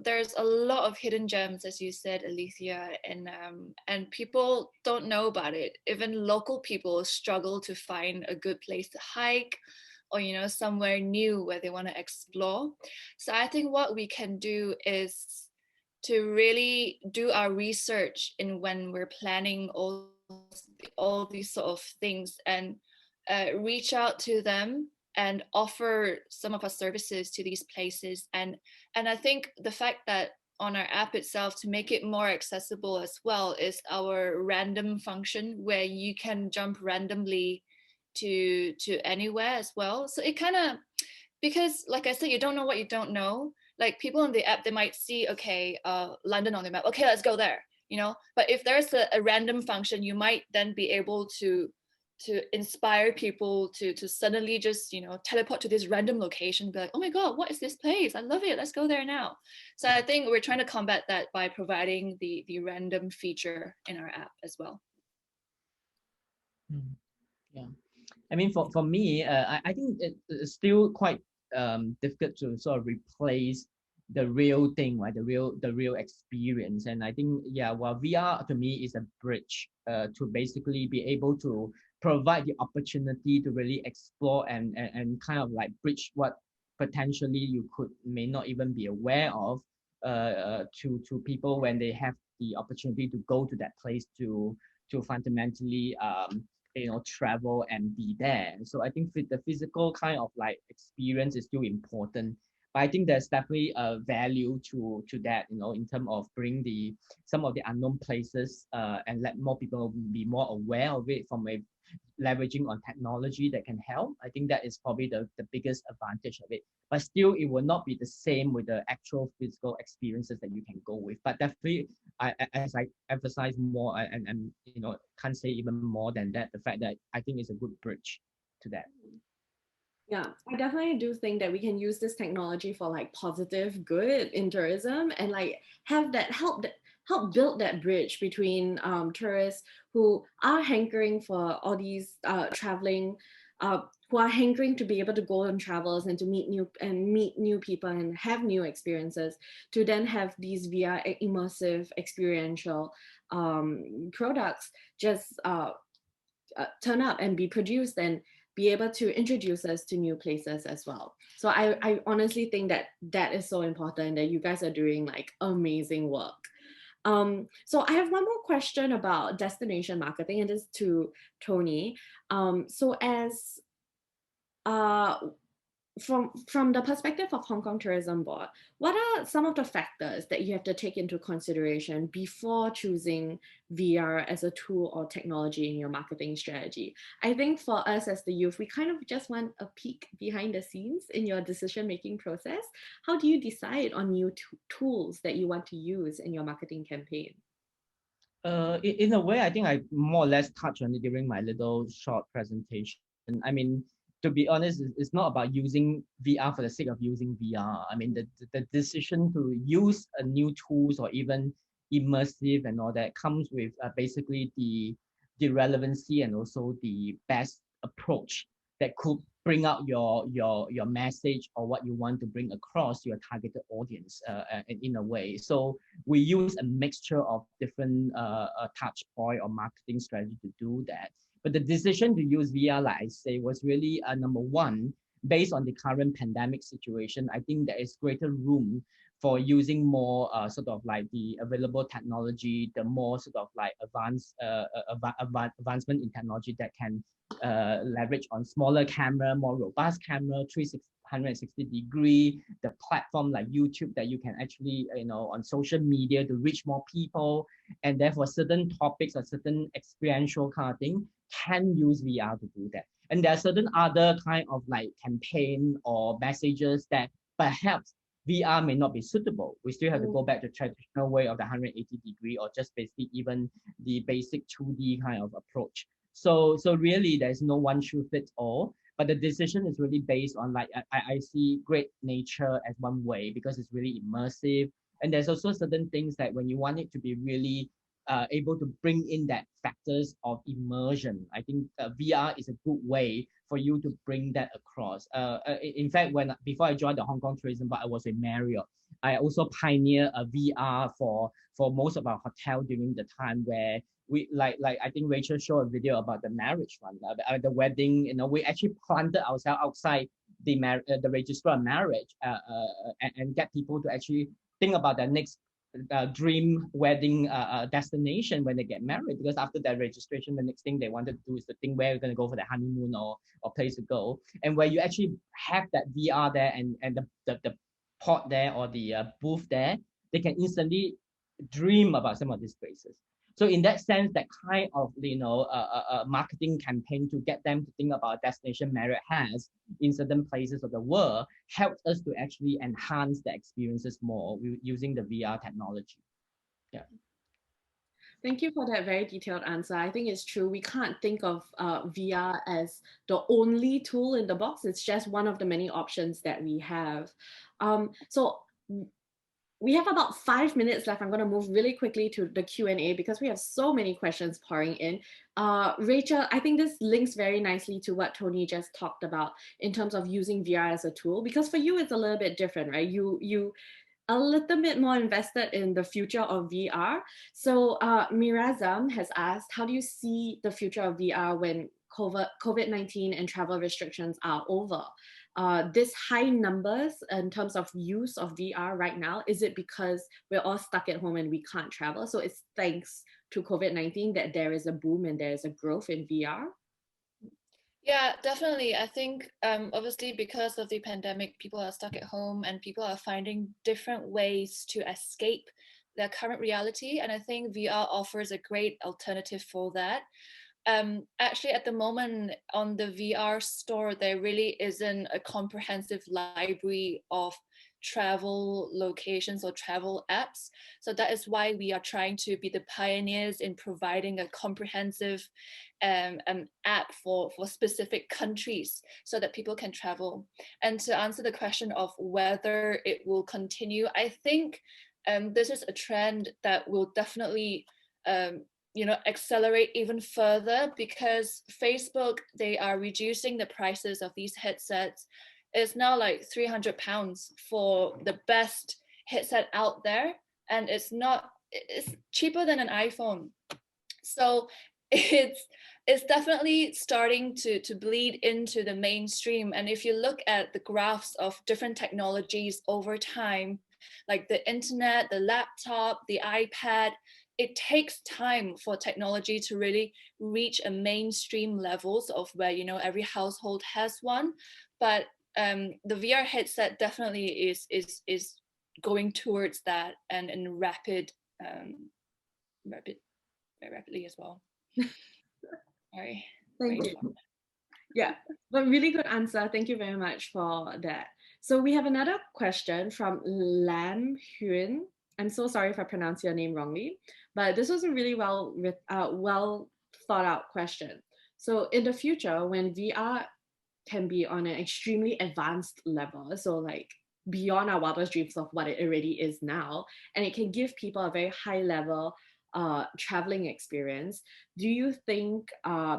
there's a lot of hidden gems, as you said, Alicia, and people don't know about it. Even local people struggle to find a good place to hike, or somewhere new where they want to explore. So I think what we can do is to really do our research in when we're planning all these sort of things, and reach out to them and offer some of our services to these places. And I think the fact that on our app itself, to make it more accessible as well, is our random function, where you can jump randomly to anywhere as well. So it kind of, because like I said, you don't know what you don't know. Like people on the app, they might see, okay, London on the map, okay, let's go there, but if there's a random function, you might then be able to inspire people to suddenly just teleport to this random location, be like, oh my god, what is this place, I love it, let's go there now. So I think we're trying to combat that by providing the random feature in our app as well. Yeah. I mean, for me, I think it's still quite difficult to sort of replace the real thing, right? The real experience. And I think, yeah, well, VR to me is a bridge to basically be able to provide the opportunity to really explore and kind of like bridge what potentially you may not even be aware of to people when they have the opportunity to go to that place to fundamentally travel and be there. So I think the physical kind of like experience is still important, but I think there's definitely a value to that, in terms of bring some of the unknown places and let more people be more aware of it from a leveraging on technology that can help. I think that is probably the biggest advantage of it. But still, it will not be the same with the actual physical experiences that you can go with. But definitely, as I emphasize more, and can't say even more than that, the fact that I think it's a good bridge to that. Yeah, I definitely do think that we can use this technology for like positive good in tourism, and like have that help build that bridge between tourists who are hankering for all these traveling, who are hankering to be able to go on travels and to meet new people and have new experiences, to then have these VR immersive experiential products just turn up and be produced and be able to introduce us to new places as well. So I honestly think that is so important, that you guys are doing like amazing work. So I have one more question about destination marketing, and this is to Tony. So as from the perspective of Hong Kong Tourism Board, what are some of the factors that you have to take into consideration before choosing VR as a tool or technology in your marketing strategy? I think for us as the youth, we kind of just want a peek behind the scenes in your decision-making process. How do you decide on new tools that you want to use in your marketing campaign? In a way, I think I more or less touched on it during my little short presentation. I mean, to be honest, it's not about using VR for the sake of using VR. I mean, the decision to use a new tools or even immersive and all that comes with basically the relevancy and also the best approach that could bring out your message or what you want to bring across to your targeted audience in a way. So we use a mixture of different touch point or marketing strategy to do that. But the decision to use VR, like I say, was really number one, based on the current pandemic situation. I think there is greater room for using more sort of like the available technology, the more sort of like advancement in technology that can leverage on smaller camera, more robust camera, 360-degree, the platform like YouTube that you can actually, on social media to reach more people. And therefore certain topics or certain experiential kind of thing can use VR to do that. And there are certain other kind of like campaign or messages that perhaps VR may not be suitable. We still have to go back to traditional way of the 180-degree or just basically even the basic 2D kind of approach. So really there's no one shoe fits all, but the decision is really based on like, I see great nature as one way because it's really immersive. And there's also certain things that when you want it to be really able to bring in that factors of immersion, I think VR is a good way for you to bring that across. In fact, before I joined the Hong Kong Tourism Board, I was with Marriott. I also pioneered a VR for most of our hotel during the time where we like I think Rachel showed a video about the marriage one, the wedding. We actually planted ourselves outside the registrar of marriage and get people to actually think about their next dream wedding destination when they get married, because after that registration the next thing they wanted to do is to think where we're going to go for the honeymoon or place to go. And where you actually have that VR there and the pot there or the booth there, they can instantly dream about some of these places. So in that sense, that kind of marketing campaign to get them to think about a destination Marriott has in certain places of the world helps us to actually enhance the experiences more using the VR technology. Yeah. Thank you for that very detailed answer. I think it's true. We can't think of VR as the only tool in the box. It's just one of the many options that we have. So we have about 5 minutes left. I'm going to move really quickly to the Q&A because we have so many questions pouring in. Rachel, I think this links very nicely to what Tony just talked about in terms of using VR as a tool, because for you, it's a little bit different, right? You a little bit more invested in the future of VR. So Mirazam has asked, how do you see the future of VR when COVID-19 and travel restrictions are over? This high numbers in terms of use of VR right now, is it because we're all stuck at home and we can't travel? So it's thanks to COVID-19 that there is a boom and there is a growth in VR? Yeah, definitely. I think obviously because of the pandemic, people are stuck at home and people are finding different ways to escape their current reality. And I think VR offers a great alternative for that. Actually, at the moment on the VR store, there really isn't a comprehensive library of travel locations or travel apps. So that is why we are trying to be the pioneers in providing a comprehensive app for specific countries so that people can travel. And to answer the question of whether it will continue, I think this is a trend that will definitely accelerate even further, because Facebook, they are reducing the prices of these headsets. It's now like £300 for the best headset out there, and it's cheaper than an iPhone. So it's definitely starting to bleed into the mainstream. And if you look at the graphs of different technologies over time, like the internet, the laptop, the iPad, it takes time for technology to really reach a mainstream levels of where every household has one. But the VR headset definitely is going towards that, and in rapidly as well. Sorry. Thank you. Yeah, but really good answer. Thank you very much for that. So we have another question from Lam Hyun. I'm so sorry if I pronounce your name wrongly, but this was a really well thought out question. So in the future, when VR can be on an extremely advanced level, so like beyond our wildest dreams of what it already is now, and it can give people a very high level traveling experience, do you think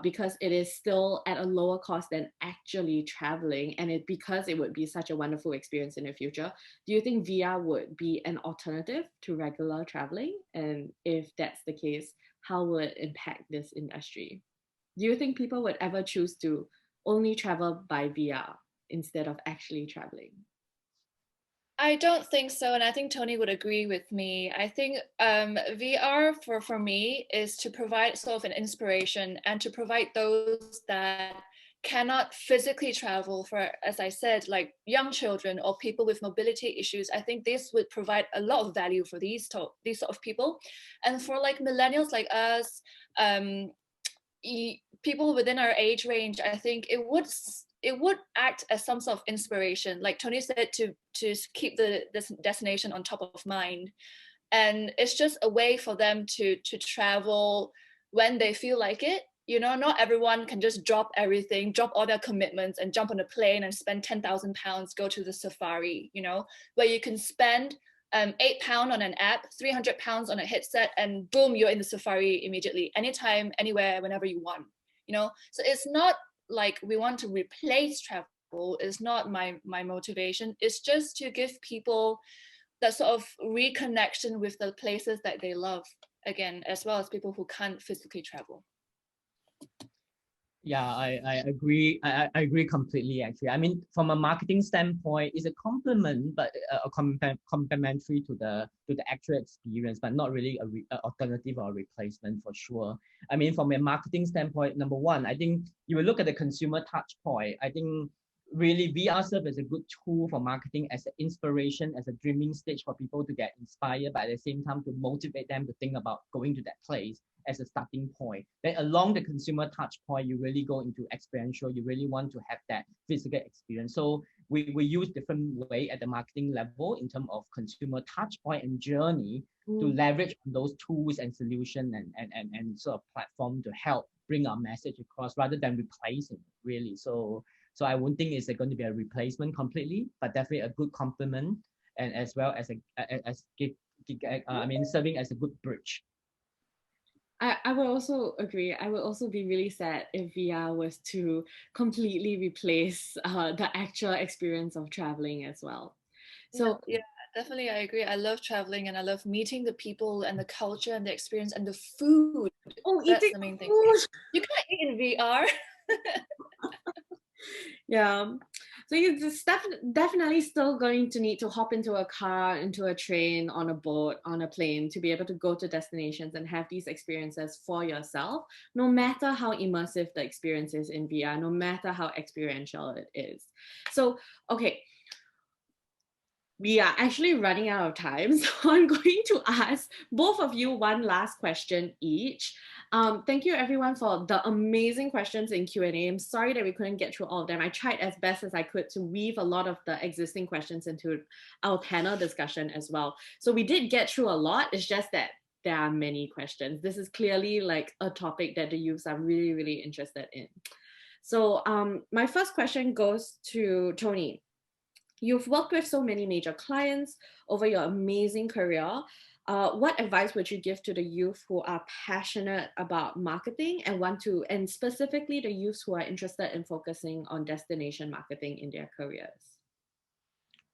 because it is still at a lower cost than actually traveling, and because it would be such a wonderful experience in the future, do you think VR would be an alternative to regular traveling? And if that's the case, how will it impact this industry? Do you think people would ever choose to only travel by VR instead of actually traveling? I don't think so, and I think Tony would agree with me. I think VR for me is to provide sort of an inspiration and to provide those that cannot physically travel for, as I said, like young children or people with mobility issues. I think this would provide a lot of value for these sort of people, and for like millennials like us, people within our age range, I think it would act as some sort of inspiration, like Tony said, to keep this destination on top of mind. And it's just a way for them to travel when they feel like it. You know, not everyone can just drop everything, drop all their commitments and jump on a plane and spend £10,000, go to the safari, you know, where you can spend £8 on an app, £300 on a headset, and boom, you're in the safari immediately, anytime, anywhere, whenever you want, you know? So it's not like we want to replace travel. Is not my motivation. It's just to give people that sort of reconnection with the places that they love again, as well as people who can't physically travel. Yeah, I agree. I agree completely, actually. I mean, from a marketing standpoint, it's a complement, but complementary to the actual experience, but not really a alternative or a replacement for sure. I mean, from a marketing standpoint, number one, I think you will look at the consumer touch point. I think really VR serve as a good tool for marketing, as an inspiration, as a dreaming stage for people to get inspired, but at the same time to motivate them to think about going to that place as a starting point. Then along the consumer touch point, you really go into experiential. You really want to have that physical experience. So we use different way at the marketing level in terms of consumer touch point and journey to leverage on those tools and solution and sort of platform to help bring our message across rather than replacing it, really. So I wouldn't think it's going to be a replacement completely, but definitely a good complement, and as well as serving as a good bridge. I would also agree. I would also be really sad if VR was to completely replace the actual experience of traveling as well. So yeah, definitely, I agree. I love traveling and I love meeting the people and the culture and the experience and the food. That's the main thing. You can't eat in VR. Yeah. So you're just definitely still going to need to hop into a car, into a train, on a boat, on a plane to be able to go to destinations and have these experiences for yourself, no matter how immersive the experience is in VR, no matter how experiential it is. So, okay. We are actually running out of time, so I'm going to ask both of you one last question each. Thank you everyone for the amazing questions in Q&A. I'm sorry that we couldn't get through all of them. I tried as best as I could to weave a lot of the existing questions into our panel discussion as well. So we did get through a lot. It's just that there are many questions. This is clearly like a topic that the youths are really, really interested in. So my first question goes to Tony. You've worked with so many major clients over your amazing career. What advice would you give to the youth who are passionate about marketing and specifically the youths who are interested in focusing on destination marketing in their careers?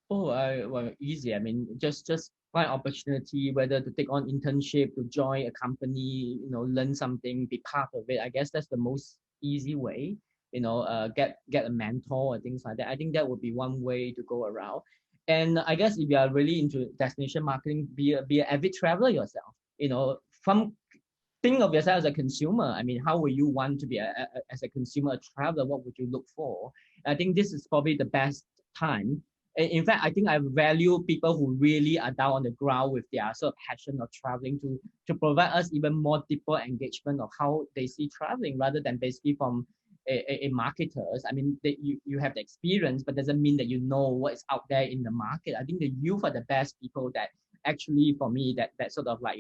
Well, easy. I mean, just find opportunity, whether to take on internship, to join a company, learn something, be part of it. I guess that's the most easy way. Get a mentor or things like that. I think that would be one way to go around. And I guess if you are really into destination marketing, be an avid traveler yourself. Think of yourself as a consumer. I mean, how would you want to be as a consumer, a traveler? What would you look for? I think this is probably the best time. In fact, I think I value people who really are down on the ground with their sort of passion of traveling to provide us even more deeper engagement of how they see traveling rather than basically from a marketers. I mean, you have the experience, but doesn't mean that you know what is out there in the market. I think the youth are the best people that actually, for me, that sort of like,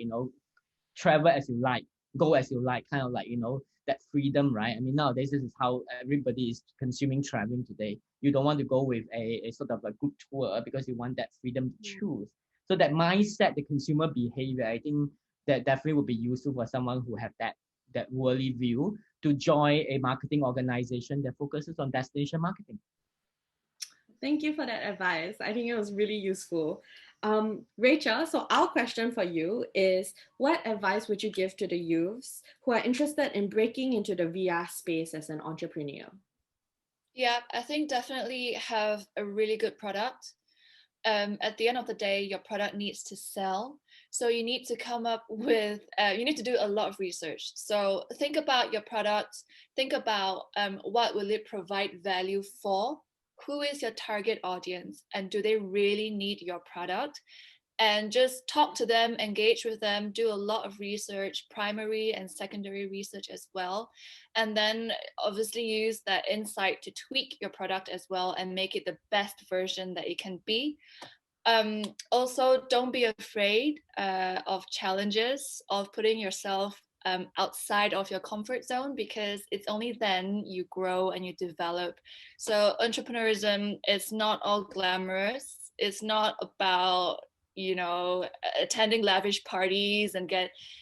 travel as you like, go as you like, kind of like, that freedom, right? I mean, nowadays, this is how everybody is consuming traveling today. You don't want to go with a sort of a group tour because you want that freedom to choose. So that mindset, the consumer behavior, I think that definitely would be useful for someone who have that worldly view to join a marketing organization that focuses on destination marketing. Thank you for that advice. I think it was really useful. Rachel, so our question for you is, what advice would you give to the youths who are interested in breaking into the VR space as an entrepreneur? Yeah, I think definitely have a really good product. At the end of the day, your product needs to sell. So you need to come up with, you need to do a lot of research. So think about your product, think about what will it provide value for, who is your target audience, and do they really need your product? And just talk to them, engage with them, do a lot of research, primary and secondary research as well. And then obviously use that insight to tweak your product as well and make it the best version that it can be. Also, don't be afraid of challenges, of putting yourself outside of your comfort zone, because it's only then you grow and you develop. So entrepreneurism is not all glamorous. It's not about, you know, attending lavish parties and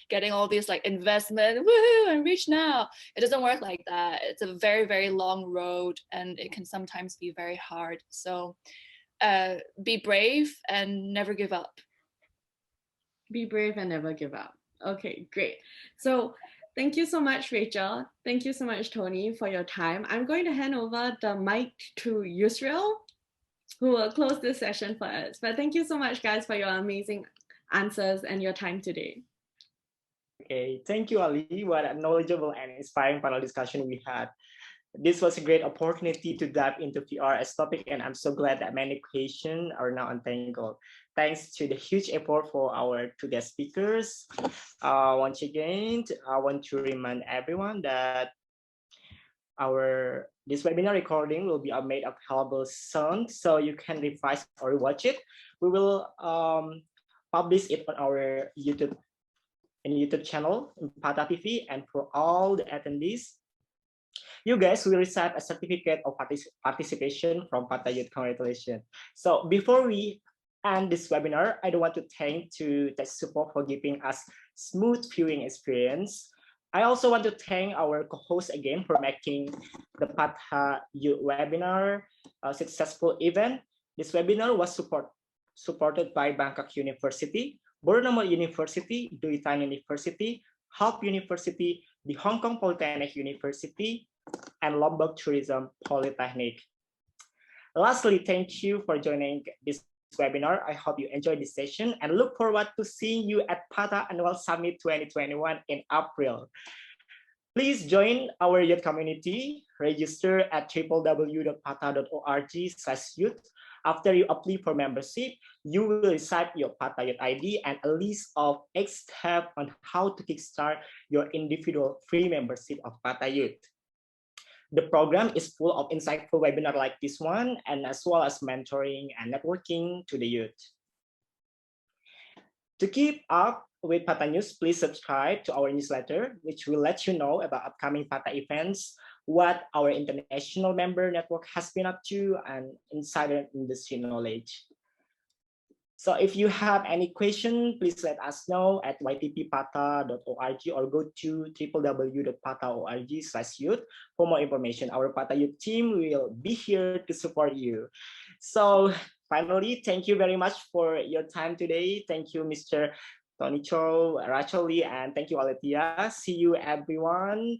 getting all these like investment, woohoo, I'm rich now. It doesn't work like that. It's a very, very long road, and it can sometimes be very hard. So be brave and never give up. Be brave and never give up. Okay, great. So thank you so much, Rachel. Thank you so much, Tony, for your time. I'm going to hand over the mic to Yusrael, who will close this session for us. But thank you so much, guys, for your amazing answers and your time today. Okay, thank you, Ali. What a knowledgeable and inspiring panel discussion we had. This was a great opportunity to dive into VR as topic, and I'm so glad that many questions are now untangled. Thanks to the huge effort for our two guest speakers. Once again, I want to remind everyone that this webinar recording will be made available soon, so you can revise or watch it. We will publish it on our YouTube channel, Pata TV, and for all the attendees, you guys will receive a certificate of participation from Pata Youth. Congratulations. So before we end this webinar, I do want to thank Tech Support for giving us smooth viewing experience. I also want to thank our co-host again for making the Pata Youth webinar a successful event. This webinar was supported by Bangkok University, Burnham University, Dui Tan University, Hope University, the Hong Kong Polytechnic University, and Lombok Tourism Polytechnic. Lastly, thank you for joining this webinar. I hope you enjoyed this session and look forward to seeing you at Pata Annual Summit 2021 in April. Please join our youth community. Register at www.pata.org/youth. After you apply for membership, you will receive your Pata Youth ID and a list of 8 steps on how to kickstart your individual free membership of Pata Youth. The program is full of insightful webinars like this one, and as well as mentoring and networking to the youth. To keep up with Pata News, please subscribe to our newsletter, which will let you know about upcoming Pata events, what our international member network has been up to, and insider industry knowledge. So if you have any question, please let us know at ytppata.org or go to www.pata.org/youth for more information. Our Pata Youth team will be here to support you. So finally, thank you very much for your time today. Thank you, Mr. Tony Chow, Rachel Lee, and thank you, Alethea. See you, everyone.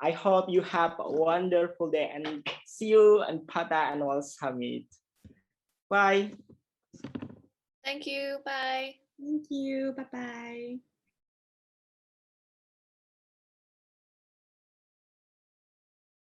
I hope you have a wonderful day and see you in Pata Annual Summit. Bye. Thank you. Bye. Thank you. Bye-bye.